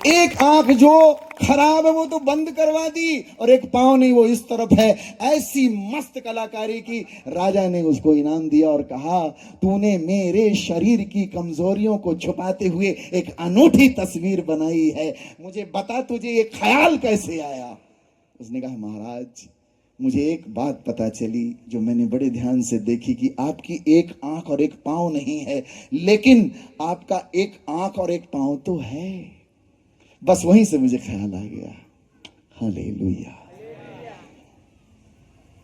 Speaker 2: एक आंख जो खराब है वो तो बंद करवा दी, और एक पांव नहीं, वो इस तरफ है। ऐसी मस्त कलाकारी की। राजा ने उसको इनाम दिया और कहा तूने मेरे शरीर की कमजोरियों को छुपाते हुए एक अनूठी तस्वीर बनाई है, मुझे बता तुझे ये ख्याल कैसे आया? उसने कहा महाराज मुझे एक बात पता चली जो मैंने बड़े ध्यान से देखी, कि आपकी एक आंख और एक पांव नहीं है, लेकिन आपका एक आंख और एक पांव तो है। बस वहीं से मुझे ख्याल आ गया। हालेलुया।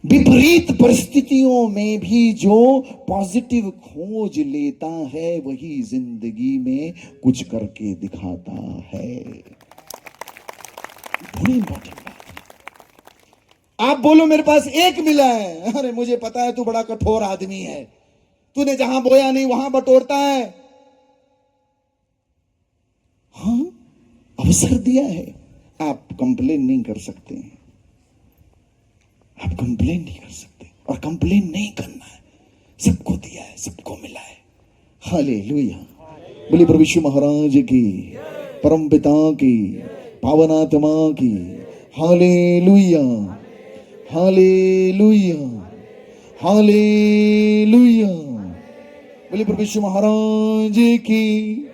Speaker 2: विपरीत परिस्थितियों में भी जो पॉजिटिव खोज लेता है वही जिंदगी में कुछ करके दिखाता है। बड़ी इंपॉर्टेंट बात। आप बोलो मेरे पास एक मिला है, अरे मुझे पता है तू बड़ा कठोर आदमी है, तूने जहां बोया नहीं वहां बटोरता है। हाँ, अवसर दिया है, आप कंप्लेन नहीं कर सकते, आप कंप्लेन नहीं कर सकते, और कंप्लेन नहीं करना है। सबको दिया है, सबको मिला है। हालेलुया। बोलिए प्रभु यीशु महाराज की, परम पिता की, पावन आत्मा की। Hallelujah, hallelujah, hallelujah. बोलिए प्रभु यीशु महाराज की,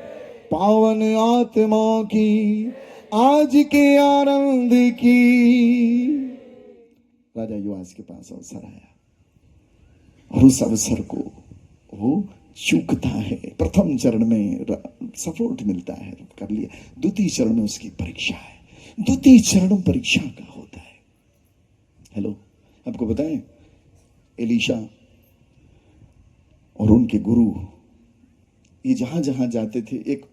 Speaker 2: पावन आत्मा की, आज के आनंद की। राजा युवास के पास अवसर आया, और उस अवसर को वो चूकता है। प्रथम चरण में सपोर्ट मिलता है, कर लिया। द्वितीय चरण में उसकी परीक्षा है। द्वितीय चरण परीक्षा का होता है। हेलो, आपको बताएं एलीशा और उनके गुरु ये जहां जहां जाते थे, एक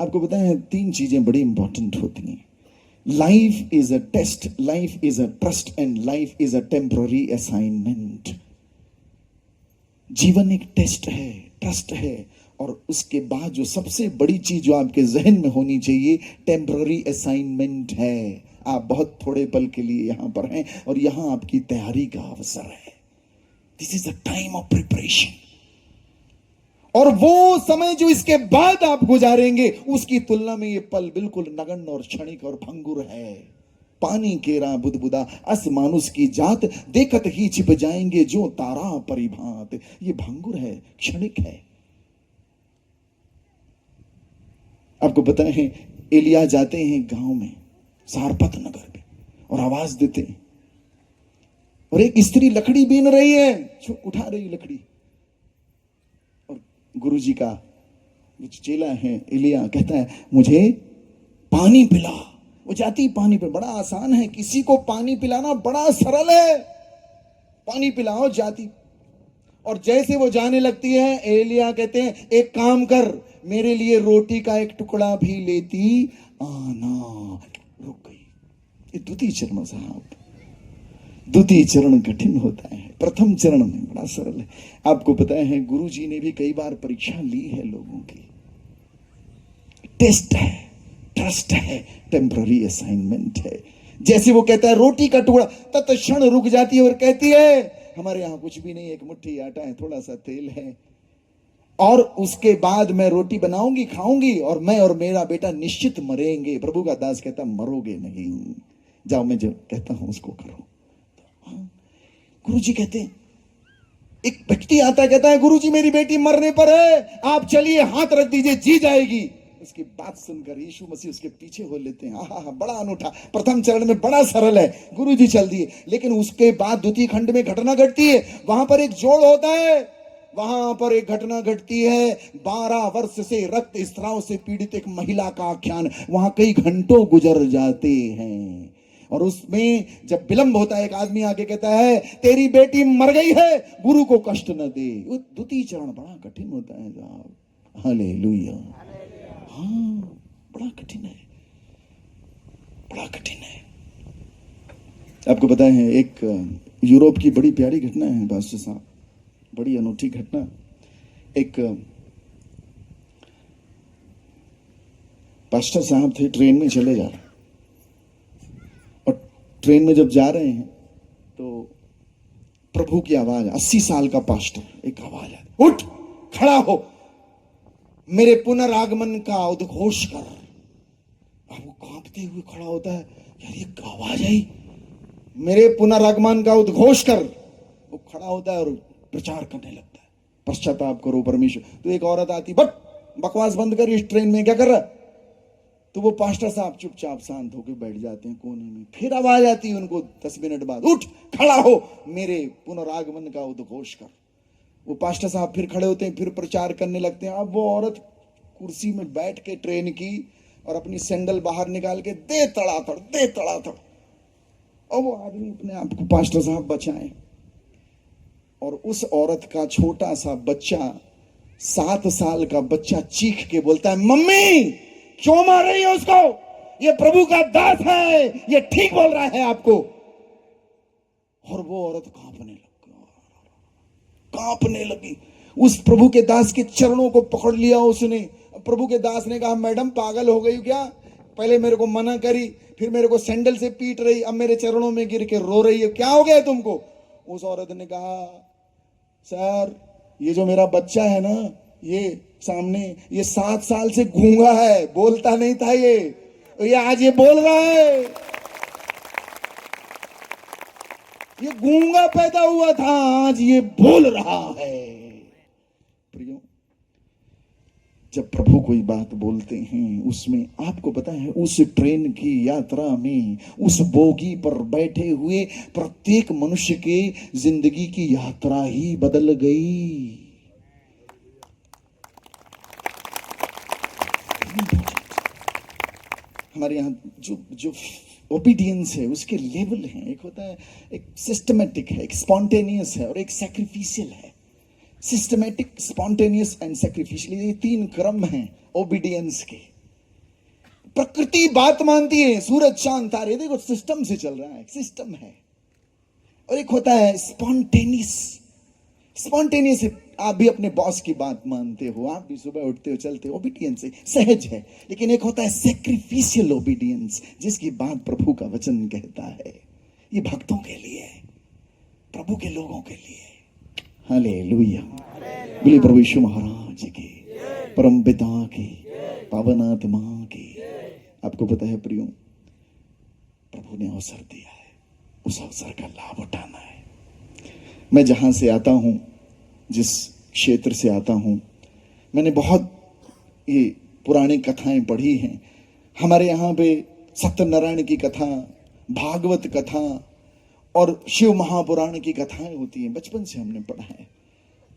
Speaker 2: आपको बताएं 3 चीजें बड़ी इंपॉर्टेंट होती हैं। Life is a test, life is a trust, and life is a temporary assignment. जीवन एक टेस्ट है, ट्रस्ट है, और उसके बाद जो सबसे बड़ी चीज जो आपके जहन में होनी चाहिए, टेम्पररी असाइनमेंट है। आप बहुत थोड़े पल के लिए यहां पर हैं, और यहां आपकी तैयारी का अवसर है। This is the time of preparation. और वो समय जो इसके बाद आप गुजारेंगे उसकी तुलना में ये पल बिल्कुल नगण्य और क्षणिक और भंगुर है। पानी केरा बुदबुदा अस मानुष की जात, देखत ही छिप जाएंगे जो तारा परिभात। ये भांगुर है, क्षणिक है। आपको पता है एलिया जाते हैं गांव में सारपत नगर में और आवाज देते हैं, और एक स्त्री लकड़ी बीन रही है, उठा रही लकड़ी, और गुरुजी का चेला है एलिया कहता है मुझे पानी पिला। वो जाती पानी पे, बड़ा आसान है, किसी को पानी पिलाना बड़ा सरल है, पानी पिलाओ जाती। और जैसे वो जाने लगती है एलिया कहते हैं एक काम कर, मेरे लिए रोटी का एक टुकड़ा भी लेती आना। रुक गई। ये द्वितीय चरण साहब, द्वितीय चरण कठिन होता है, प्रथम चरण में बड़ा सरल है। आपको पता है गुरुजी ने भी कई बार परीक्षा ली है लोगों की, टेस्ट है, ट्रस्ट है, टेम्पररी असाइनमेंट है। जैसे वो कहता है रोटी का टुकड़ा, तत्क्षण रुक जाती है और कहती है हमारे यहां कुछ भी नहीं, एक मुट्ठी आटा है, थोड़ा सा तेल है, और उसके बाद मैं रोटी बनाऊंगी, खाऊंगी, और मैं और मेरा बेटा निश्चित मरेंगे। प्रभु का दास कहता मरोगे नहीं, जाओ मैं जो कहता हूं उसको करो। गुरुजी कहते हैं, एक व्यक्ति आता है कहता है गुरुजी मेरी बेटी मरने पर है, आप चलिए हाथ रख दीजिए, जी जाएगी। उसकी बात सुनकर यीशु मसीह उसके पीछे हो लेते हैं। आहा, बड़ा अनूठा, प्रथम चरण में बड़ा सरल है, गुरुजी चल दिए। लेकिन उसके बाद द्वितीय खंड में घटना घटती है, वहां पर एक जोड़ होता है, वहां पर एक घटना घटती है, 12 वर्ष से रक्त स्राव से पीड़ित एक महिला का आख्यान। वहां कई घंटों गुजर जाते हैं, और उसमें जब विलंब होता है, एक आदमी आके कहता है तेरी बेटी मर गई है, गुरु को कष्ट न दे। वो द्वितीय चरण बड़ा कठिन होता है साहब। हालेलुया। हाँ, बड़ा कठिन है, बड़ा कठिन है। आपको पता है एक यूरोप की बड़ी प्यारी घटना है पास्टर साहब, बड़ी अनूठी घटना। एक पास्टर साहब थे, ट्रेन में चले जा रहे, और ट्रेन में जब जा रहे हैं तो प्रभु की आवाज, 80 साल का पास्टर, एक आवाज है, उठ खड़ा हो, मेरे पुनरागमन का उद्घोष कर। अब वो कांपते हुए खड़ा होता है, यार ये आवाज आई, मेरे पुनरागमन का उद्घोष कर। वो खड़ा होता है और प्रचार करने लगता है, पश्चाताप करो परमेश्वर। तो एक औरत आती, बट बकवास बंद कर, इस ट्रेन में क्या कर रहा। तो वो पास्टर साहब चुपचाप शांत होकर बैठ जाते हैं कोने में। फिर आवाज आती है उनको 10 मिनट बाद, उठ खड़ा हो, मेरे पुनरागमन का उद्घोष कर। वो पास्टर साहब फिर खड़े होते हैं, फिर प्रचार करने लगते हैं। अब वो औरत कुर्सी में बैठ के ट्रेन की, और अपनी सैंडल बाहर निकाल के दे तड़ातड़, दे तड़ातड़, और वो आदमी अपने आप को पास्टर साहब बचाए। और उस औरत का छोटा सा बच्चा, 7 साल का बच्चा, चीख के बोलता है मम्मी क्यों मार रही है उसको, ये प्रभु का दास है, ये ठीक बोल रहा है आपको। और वो औरत कांपने लगी, उस प्रभु के दास के चरणों को पकड़ लिया उसने। प्रभु के दास ने कहा मैडम पागल हो गई क्या, पहले मेरे को मना करी, फिर मेरे को सैंडल से पीट रही, अब मेरे चरणों में गिर के रो रही है, क्या हो गया तुमको। उस औरत ने कहा सर ये जो मेरा बच्चा है ना, ये सामने, ये 7 साल से गूंगा है, बोलता नहीं था, ये आज ये बोल रहा है, ये गूंगा पैदा हुआ था, आज ये बोल रहा है। प्रियो, जब प्रभु कोई बात बोलते हैं, उसमें आपको पता है उस ट्रेन की यात्रा में, उस बोगी पर बैठे हुए प्रत्येक मनुष्य के जिंदगी की यात्रा ही बदल गई। हमारे यहाँ जो ओबीडियंस है उसके लेवल हैं, एक होता है, एक सिस्टमेटिक है, एक स्पॉन्टेनियस है, और एक सैक्रिफिशियल है। सिस्टमेटिक, स्पॉन्टेनियस एंड सैक्रिफिशियल, ये 3 क्रम हैं ओबीडियंस के। प्रकृति बात मानती है, सूरज चांद तारे, देखो सिस्टम से चल रहा है, सिस्टम है। और एक होता है स्पॉन्टेनियस। स्पॉन्टेनियस, आप भी अपने बॉस की बात मानते हो, आप भी सुबह उठते हो, चलते हो, ओबीडियंस है, सहज है। लेकिन एक होता है सैक्रिफिशियल ओबीडियंस, जिसकी बात प्रभु का वचन कहता है। ये भक्तों के लिए है, प्रभु के लोगों के लिए। हालेलुया। बोलिए प्रभु यीशु महाराज की, परम पिता की, पावन आत्मा की। आपको पता है प्रियो, प्रभु ने अवसर दिया है, उस अवसर का लाभ उठाना है। मैं जहां से आता हूं, जिस क्षेत्र से आता हूं, मैंने बहुत ये पुरानी कथाएं पढ़ी हैं। हमारे यहाँ पे सत्यनारायण की कथा, भागवत कथा और शिव महापुराण की कथाएं होती हैं, बचपन से हमने पढ़ा है।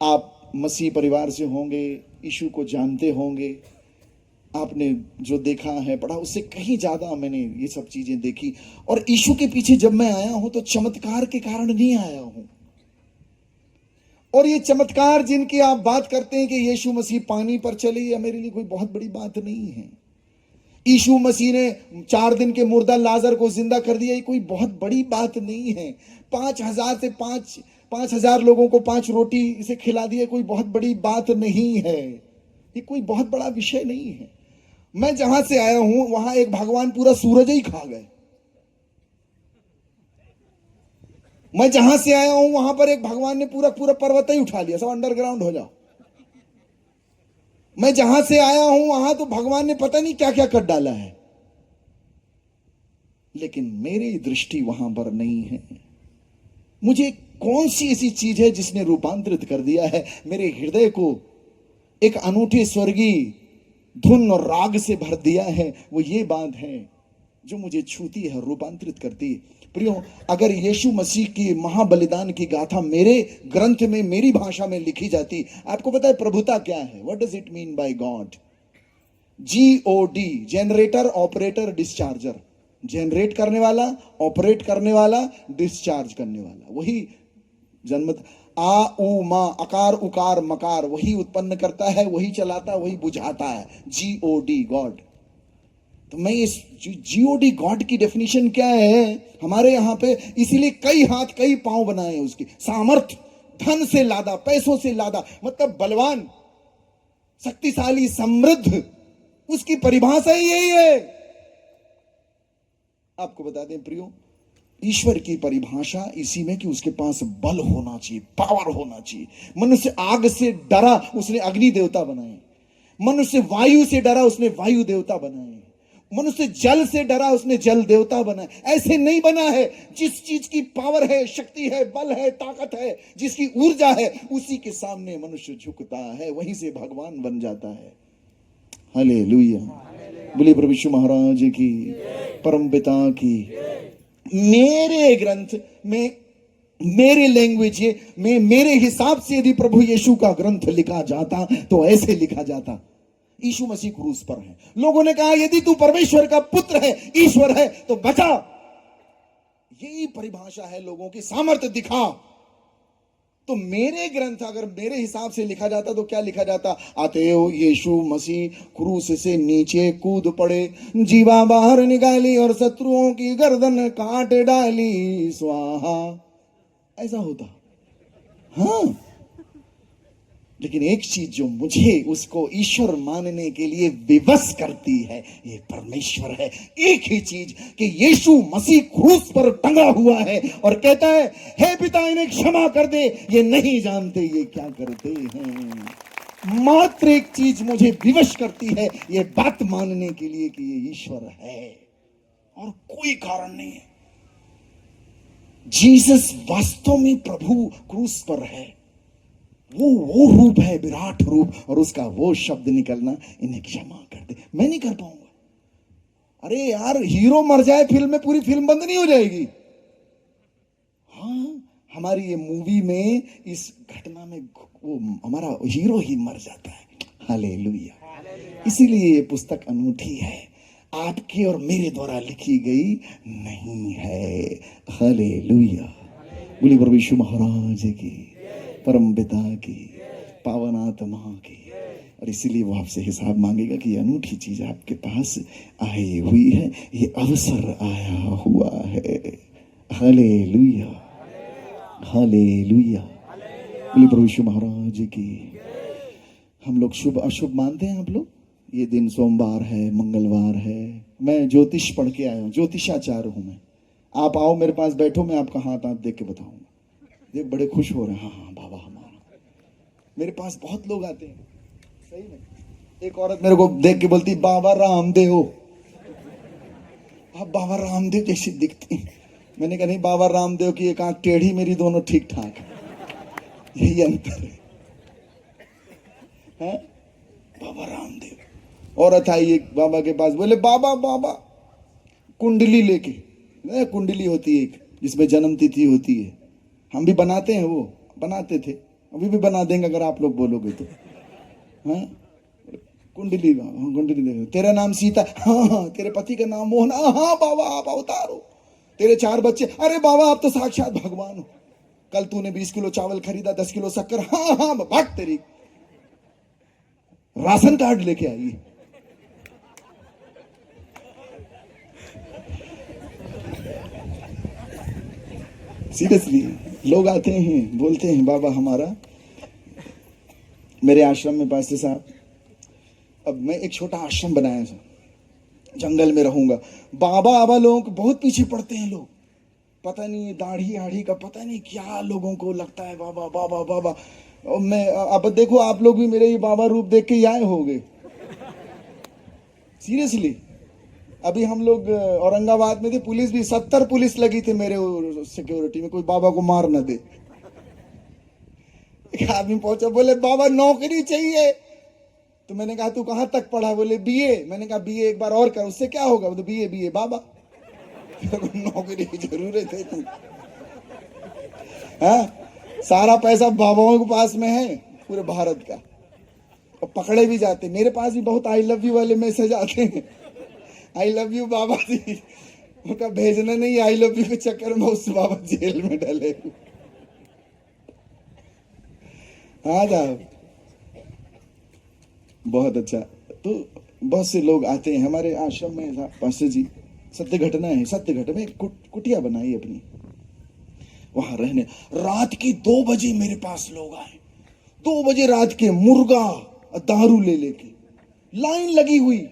Speaker 2: आप मसीह परिवार से होंगे, यीशु को जानते होंगे, आपने जो देखा है पढ़ा, उससे कहीं ज्यादा मैंने ये सब चीजें देखी। और यीशु के पीछे जब मैं आया हूं तो चमत्कार के कारण नहीं आया हूं। और ये चमत्कार जिनकी आप बात करते हैं कि यीशु मसीह पानी पर चले, ये मेरे लिए कोई बहुत बड़ी बात नहीं है। यीशु मसीह ने 4 दिन के मुर्दा लाजर को जिंदा कर दिया, ये कोई बहुत बड़ी बात नहीं है। 5,000 लोगों को 5 रोटी इसे खिला दिया, कोई बहुत बड़ी बात नहीं है। ये कोई बहुत बड़ा विषय नहीं है। मैं जहां से आया हूं वहां एक भगवान पूरा सूरज ही खा गए। मैं जहां से आया हूं वहां पर एक भगवान ने पूरा पर्वत ही उठा लिया, सब अंडरग्राउंड हो जाओ। मैं जहां से आया हूं वहां तो भगवान ने पता नहीं क्या क्या कर डाला है, लेकिन मेरी दृष्टि वहां पर नहीं है। मुझे कौन सी ऐसी चीज है जिसने रूपांतरित कर दिया है, मेरे हृदय को एक अनूठे स्वर्गीय धुन और राग से भर दिया है, वो ये बात है जो मुझे छूती है, रूपांतरित करती है। प्रियो, अगर यीशु मसीह की महाबलिदान की गाथा मेरे ग्रंथ में, मेरी भाषा में लिखी जाती, आपको पता है प्रभुता क्या है? What does it mean by God? GOD, generator, operator, discharger. Generate करने वाला, ऑपरेट करने वाला, डिस्चार्ज करने वाला, वही जन्मत आ उ मा, अकार उकार मकार, वही उत्पन्न करता है, वही चलाता है, वही बुझाता है। GOD, God. तो मैं इस GOD गॉड की डेफिनेशन क्या है हमारे यहां पे, इसीलिए कई हाथ कई पांव बनाए उसकी। सामर्थ, धन से लादा, पैसों से लादा, मतलब बलवान, शक्तिशाली, समृद्ध, उसकी परिभाषा ही यही है। आपको बता दें प्रियो, ईश्वर की परिभाषा इसी में कि उसके पास बल होना चाहिए, पावर होना चाहिए। मनुष्य आग से डरा, उसने अग्नि देवता बनाए। मनुष्य वायु से डरा, उसने वायु देवता बनाए। मनुष्य जल से डरा, उसने जल देवता बनाए। ऐसे नहीं बना है। जिस चीज की पावर है, शक्ति है, बल है, ताकत है, जिसकी ऊर्जा है, उसी के सामने मनुष्य झुकता है, वहीं से भगवान बन जाता है। हालेलुया। बोलिए प्रभु यीशु महाराज की, परम पिता की। मेरे ग्रंथ में, मेरे लैंग्वेज में, मेरे हिसाब से यदि प्रभु यीशु का ग्रंथ लिखा जाता तो ऐसे लिखा जाता, यीशु मसीह क्रूस पर है। लोगों ने कहा यदि तू परमेश्वर का पुत्र है, ईश्वर है, तो बचा। यही परिभाषा है लोगों की, सामर्थ्य दिखा। तो मेरे ग्रंथ अगर मेरे हिसाब से लिखा जाता तो क्या लिखा जाता? अतएव यीशु मसीह क्रूस से नीचे कूद पड़े, जीवा बाहर निकाली और शत्रुओं की गर्दन काट डाली, स्वाहा। ऐसा होता। हाँ, लेकिन एक चीज जो मुझे उसको ईश्वर मानने के लिए विवश करती है, ये परमेश्वर है। एक ही चीज कि यीशु मसीह क्रूस पर टंगा हुआ है और कहता है, हे पिता इन्हें क्षमा कर दे, ये नहीं जानते ये क्या करते हैं। मात्र एक चीज मुझे विवश करती है ये बात मानने के लिए कि ये ईश्वर है, और कोई कारण नहीं है। जीसस वास्तव में प्रभु क्रूस पर है। वो रूप है, विराट रूप, और उसका वो शब्द निकलना, इन्हें क्षमा कर दे। मैं नहीं कर पाऊंगा। अरे यार, हीरो मर जाए फिल्म में, पूरी फिल्म बंद नहीं हो जाएगी। हाँ, हमारी ये मूवी में, इस घटना में वो हमारा हीरो ही मर जाता है। हालेलुया। इसीलिए ये पुस्तक अनूठी है, आपके और मेरे द्वारा लिखी गई नहीं है। हालेलुया। बोलिए प्रभु यीशु महाराज की, परम पिता की, पावन आत्मा की। और इसीलिए वो आपसे हिसाब मांगेगा कि ये अनूठी चीज आपके पास आई हुई है, ये अवसर आया हुआ है। Hallelujah, hallelujah. बोलिए प्रभु यीशु महाराज की। हम लोग शुभ अशुभ मानते हैं आप लोग? ये दिन सोमवार है, मंगलवार है। मैं ज्योतिष पढ़ के आया हूँ, ज्योतिषाचार्य हूं मैं। आप आओ मेरे पास बैठो, मैं आपका हाथ देख के बताऊंगा। देख, बड़े खुश हो रहे हैं। हाँ बाबा हमारा। मेरे पास बहुत लोग आते हैं, सही में। एक औरत मेरे को देख के बोलती, बाबा रामदेव। आप बाबा रामदेव जैसी दिखती हैं। मैंने कहा नहीं, बाबा रामदेव की एक आंख टेढ़ी, मेरी दोनों ठीक ठाक है, यही अंतर है। बाबा रामदेव। औरत आई एक बाबा के पास, बोले बाबा बाबा कुंडली लेके, कुंडली होती है एक जिसमें जन्म तिथि होती है, हम भी बनाते हैं, वो बनाते थे, अभी भी बना देंगे अगर आप लोग बोलोगे तो। हाँ कुंडली, कुंडली देखो, तेरा नाम सीता, हाँ हाँ, तेरे पति का नाम मोहन, हाँ बाबा आप अवतार हो, तेरे 4 बच्चे, अरे बाबा आप तो साक्षात भगवान हो, कल तूने 20 किलो चावल खरीदा, 10 किलो शक्कर, हाँ हाँ भाग तेरी, राशन कार्ड लेके आई। सीरियसली लोग आते हैं, बोलते हैं बाबा हमारा, मेरे आश्रम में पास्टर साहब, अब मैं एक छोटा आश्रम बनाया था, जंगल में रहूंगा, बाबा आबा लोगों को बहुत पीछे पड़ते हैं लोग, पता नहीं दाढ़ी आढ़ी का पता नहीं क्या लोगों को लगता है, बाबा बाबा बाबा। और मैं अब देखो, आप लोग भी मेरे ये बाबा रूप देख के आए होंगे, सीरियसली। अभी हम लोग औरंगाबाद में थे, पुलिस भी 70 पुलिस लगी थी मेरे सिक्योरिटी में, कोई बाबा को मार ना दे। एक आदमी पहुंचा, बोले बाबा नौकरी चाहिए, तो मैंने कहा तू कहां तक पढ़ा, बोले बीए, मैंने कहा बीए एक बार और कर, उससे क्या होगा, तो बीए बीए बाबा नौकरी की जरूरत है तू, हाँ सारा पैसा बाबाओं के पास में है पूरे भारत का, और पकड़े भी जाते, मेरे पास भी बहुत आई लव यू वाले मैसेज आते हैं, आई लव यू बाबा जी, उनका भेजना नहीं, आई लव यू के चक्कर में उससे बाबा जेल में डले। हाँ साहब बहुत अच्छा। तो बहुत से लोग आते हैं हमारे आश्रम में, पास्टर जी सत्य घटना है, सत्य घटना में कुटिया बनाई अपनी, वहां रहने, रात की 2 बजे मेरे पास लोग आए, 2 बजे रात के, मुर्गा दारू ले लेके, लाइन लगी हुई,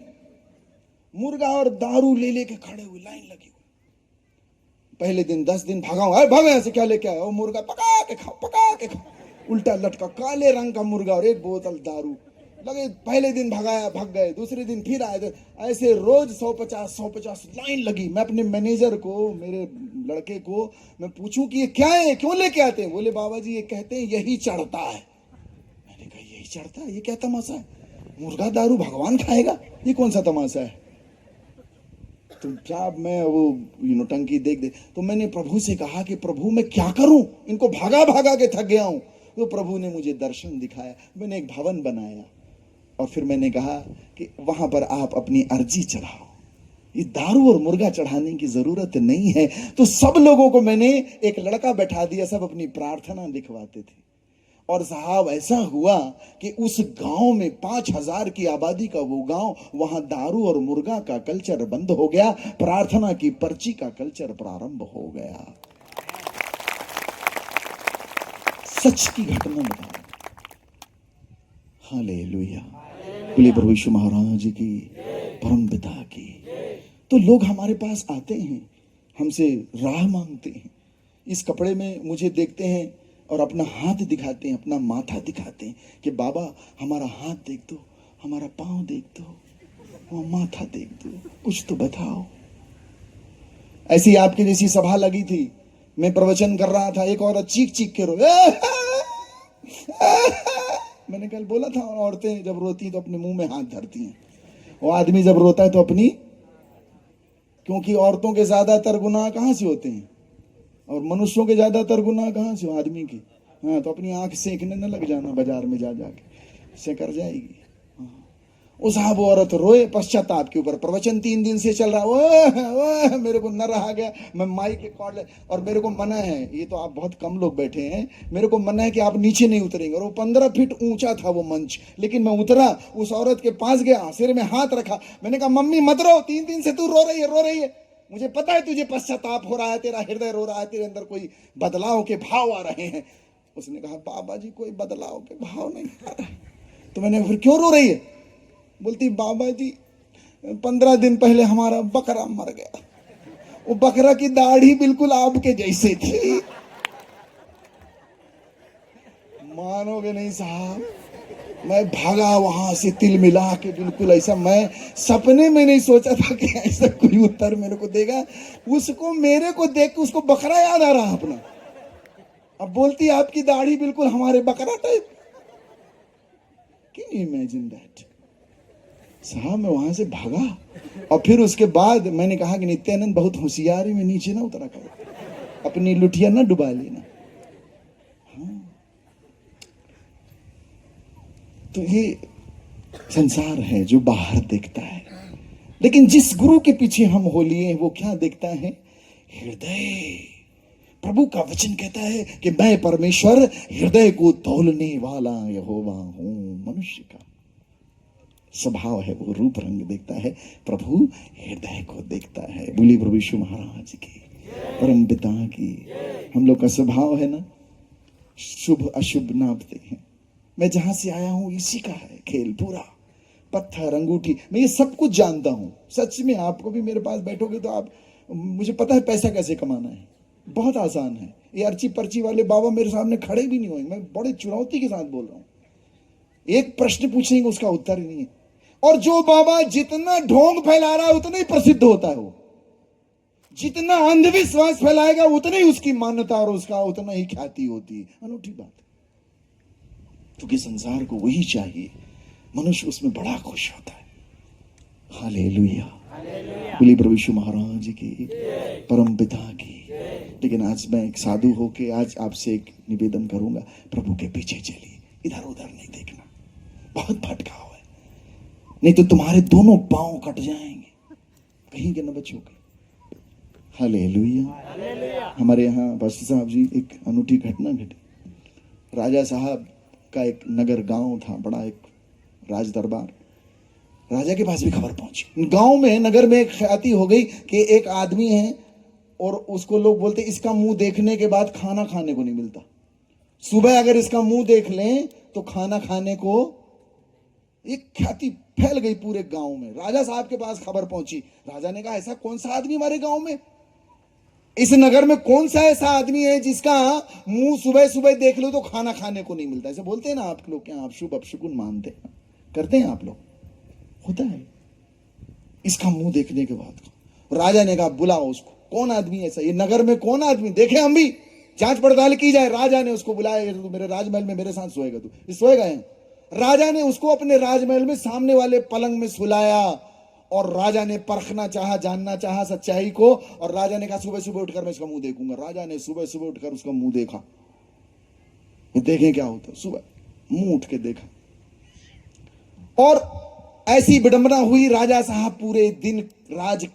Speaker 2: मुर्गा और दारू ले लेके खड़े हुए, लाइन लगी हुई। पहले दिन 10 दिन भगाओ, अरे भागो ऐसे, क्या लेके आए, वो मुर्गा पका के खाओ, पका के खाओ, उल्टा लटका, काले रंग का मुर्गा और 1 बोतल दारू लगे। पहले दिन भगाया, भाग गए, दूसरे दिन फिर आए, ऐसे रोज 150 लाइन लगी। मैं अपने मैनेजर को, मेरे लड़के को मैं पूछूं कि ये क्या है, क्यों लेके आते हैं, बोले बाबा जी ये कहते हैं यही चढ़ता है। मैंने कहा यही चढ़ता है, ये क्या तमाशा है, मुर्गा दारू भगवान खाएगा, ये कौन सा तमाशा है। तो साहब मैं वो टंकी देख तो मैंने प्रभु से कहा कि प्रभु मैं क्या करूं, इनको भागा भागा के थक गया हूं। तो प्रभु ने मुझे दर्शन दिखाया, मैंने एक भवन बनाया, और फिर मैंने कहा कि वहां पर आप अपनी अर्जी चढ़ाओ, ये दारू और मुर्गा चढ़ाने की जरूरत नहीं है। तो सब लोगों को मैंने एक लड़का बैठा दिया, सब अपनी प्रार्थना लिखवाते थे, और साहब ऐसा हुआ कि उस गांव में 5000 की आबादी का वो गांव, वहां दारू और मुर्गा का कल्चर बंद हो गया, प्रार्थना की पर्ची का कल्चर प्रारंभ हो गया। सच की घटना बता, हालेलुया, बोले प्रभु यीशु महाराज की, परम पिता की। तो लोग हमारे पास आते हैं, हमसे राह मांगते हैं, इस कपड़े में मुझे देखते हैं और अपना हाथ दिखाते हैं, अपना माथा दिखाते हैं कि बाबा हमारा हाथ देख दो, हमारा पांव देख दो, वो माथा देख दो, कुछ तो बताओ। ऐसी आपकी जैसी सभा लगी थी, मैं प्रवचन कर रहा था, एक औरत चीख चीख के रो, मैंने कल बोला था, औरतें जब रोती तो अपने मुंह में हाथ धरती हैं, वो आदमी जब रोता है तो अपनी, क्योंकि औरतों के ज्यादातर गुनाह कहां से होते हैं, और मनुष्यों के ज्यादातर गुनाह कहां से, आदमी की। हाँ तो अपनी आंख सेकने न लग जाना बाजार में जा जाके, से कर जाएगी। उस साहब औरत रोए पश्चाताप के ऊपर, प्रवचन 3 दिन से चल रहा, ओह मेरे को न रहा गया, मैं माइक के कॉर्ड ले, और मेरे को मना है, ये तो आप बहुत कम लोग बैठे हैं, मेरे को मना है कि आप नीचे नहीं उतरेंगे, और वो 15 फीट ऊंचा था वो मंच, लेकिन मैं उतरा, उस औरत के पास गया, सिर में हाथ रखा, मैंने कहा मम्मी मत रो, 3 दिन से तू रो रही है, मुझे पता है तुझे पश्चाताप हो रहा है, तेरा हृदय रो रहा है, तेरे अंदर कोई बदलाव के भाव आ रहे हैं। उसने कहा बाबा जी कोई बदलाव के भाव नहीं आ रहा है। तो मैंने फिर क्यों रो रही है, बोलती बाबा जी 15 दिन पहले हमारा बकरा मर गया, वो बकरा की दाढ़ी बिल्कुल आपके जैसे थी। मानोगे नहीं साहब, मैं भागा वहां से तिल मिला के, बिल्कुल ऐसा मैं सपने में नहीं सोचा था कि ऐसा कोई उत्तर मेरे को देगा। उसको मेरे को देख के उसको बकरा याद आ रहा अपना। अब बोलती आपकी दाढ़ी बिल्कुल हमारे बकरा type. Can you imagine that? साहब मैं वहां से भागा और फिर उसके बाद मैंने कहा कि नित्यानंद बहुत होशियारी में नीचे ना उतरा करो, अपनी लुटिया ना डुबा लेना। हाँ। तो ये संसार है जो बाहर देखता है, लेकिन जिस गुरु के पीछे हम हो लिए वो क्या देखता है? हृदय। प्रभु का वचन कहता है कि मैं परमेश्वर हृदय को तौलने वाला यहोवा हूं। मनुष्य का स्वभाव है वो रूप रंग देखता है, प्रभु हृदय को देखता है। बोली प्रभु यीशु महाराज की, परम पिता की। हम लोग का स्वभाव है ना, शुभ अशुभ नापते हैं। मैं जहां से आया हूं इसी का है खेल पूरा। पत्थर अंगूठी, मैं ये सब कुछ जानता हूं। सच में आपको भी मेरे पास बैठोगे तो आप, मुझे पता है पैसा कैसे कमाना है, बहुत आसान है। ये अर्ची पर्ची वाले बाबा मेरे सामने खड़े भी नहीं होंगे। मैं बड़े चुनौती के साथ बोल रहा हूं। एक प्रश्न पूछेंगे उसका उत्तर ही नहीं है। और जो बाबा जितना ढोंग फैला रहा है उतना ही प्रसिद्ध होता है। वो जितना अंधविश्वास फैलाएगा उतना ही उसकी मान्यता और उसका उतना ही ख्याति होती है। अनूठी बात, क्योंकि संसार को वही चाहिए, मनुष्य उसमें बड़ा खुश होता है। हालेलुया, बोली प्रभु यीशु महाराज की, परम पिता की। लेकिन आज मैं एक साधु होके आज आपसे एक निवेदन करूंगा, प्रभु के पीछे चलिए, इधर उधर नहीं देखना। बहुत भटकाव है, नहीं तो तुम्हारे दोनों पांव कट जाएंगे, कहीं के न बचोगे। हालेलुया। हमारे यहाँ पास्टर साहब जी एक अनूठी घटना घटी। राजा साहब का एक नगर गांव था, बड़ा एक राज दरबार। राजा के पास भी खबर पहुंची। गांव में, नगर में एक ख्याति हो गई कि एक आदमी है और उसको लोग बोलते इसका मुंह देखने के बाद खाना खाने को नहीं मिलता। सुबह अगर इसका मुंह देख लें तो खाना खाने को, एक ख्याति फैल गई पूरे गांव में। राजा साहब के पास खबर पहुंची। राजा ने कहा ऐसा कौन सा आदमी हमारे गांव में, इस नगर में कौन सा ऐसा आदमी है जिसका मुंह सुबह सुबह देख लो तो खाना खाने को नहीं मिलता? ऐसे बोलते हैं ना आप लोग, क्या आप शुभ अपशुकुन मानते हैं, करते हैं आप लोग? होता है इसका मुंह देखने के बाद। राजा ने कहा बुलाओ उसको, कौन आदमी ऐसा, ये नगर में कौन आदमी, देखे हम भी जांच पड़ताल की जाए। राजा ने उसको बुलाया, तू मेरे राजमहल में मेरे साथ सोएगा, तू सोएगा यहाँ। राजा ने उसको अपने राजमहल में सामने वाले पलंग में सुलाया और राजा ने परखना चाहा, जानना चाहा सच्चाई को। और राजा ने कहा सुबह सुबह उठकर मैं इसका मुंह देखूंगा। राजा ने सुबह सुबह उठकर उसका मुंह देखा, देखें क्या होता। सुबह मुंह उठ के देखा और ऐसी विडंबना हुई। राजा साहब पूरे दिन राज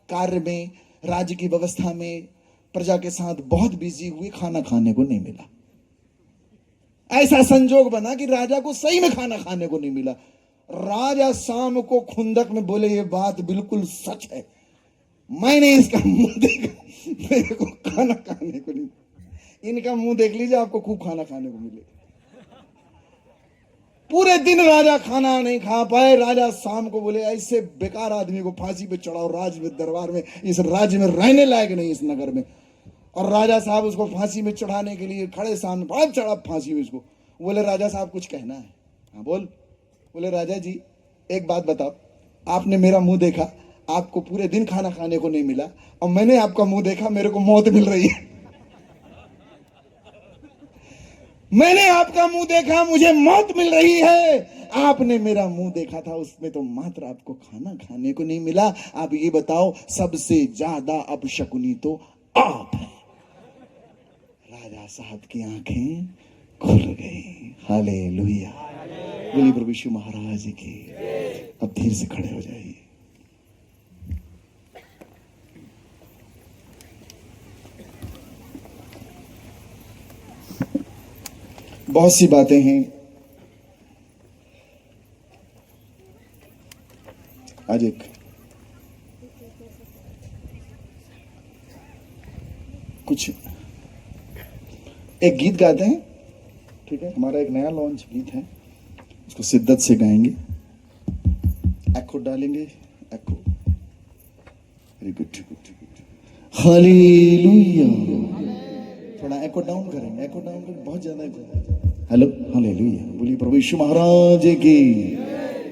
Speaker 2: कार्य में, राज्य की व्यवस्था में, प्रजा के साथ बहुत बिजी हुए, खाना खाने को नहीं मिला। ऐसा संजोग बना कि राजा को सही में खाना खाने को नहीं मिला। राजा शाम को खुंदक में बोले ये बात बिल्कुल सच है, मैंने इसका मुंह देखा, मेरे को खाना खाने को नहीं, इनका मुंह देख लीजिए आपको खूब खाना खाने को मिलेगा। पूरे दिन राजा खाना नहीं खा पाए। राजा शाम को बोले ऐसे बेकार आदमी को फांसी पे चढ़ाओ, राज में दरबार में, इस राज्य में रहने लायक नहीं, इस नगर में। और राजा साहब उसको फांसी में चढ़ाने के लिए खड़े सामने, बहुत चढ़ा फांसी में इसको। बोले राजा साहब कुछ कहना है? हाँ बोल। बोले राजा जी एक बात बताओ, आपने मेरा मुंह देखा, आपको पूरे दिन खाना खाने को नहीं मिला, और मैंने आपका मुंह देखा, मेरे को मौत मिल रही है। मैंने आपका मुंह देखा, मुझे मौत मिल रही है। आपने मेरा मुंह देखा था, उसमें तो मात्र आपको खाना खाने को नहीं मिला। आप ये बताओ, सबसे ज्यादा अपशकुनी तो आप हैं। राजा साहब की आंखें खुल गई। हालेलुया, बोलिए प्रभु यीशु महाराज की। अब धीरे से खड़े हो जाइए। बहुत सी बातें हैं। आज एक गीत गाते हैं, ठीक है? हमारा एक नया लॉन्च गीत है, उसको शिद्दत से गाएंगे, एको डालेंगे, एको। Very good, hallelujah. थोड़ा एको डाउन करेंगे, एको डाउन करेंगे, बहुत ज्यादा एको। हेलो, हालेलुया, बोलिए प्रभु यीशु महाराज की,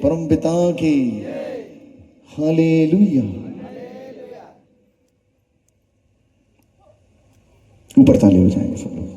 Speaker 2: परम पिता की, हालेलुया। ऊपर ताली हो जाएंगे सब लोग।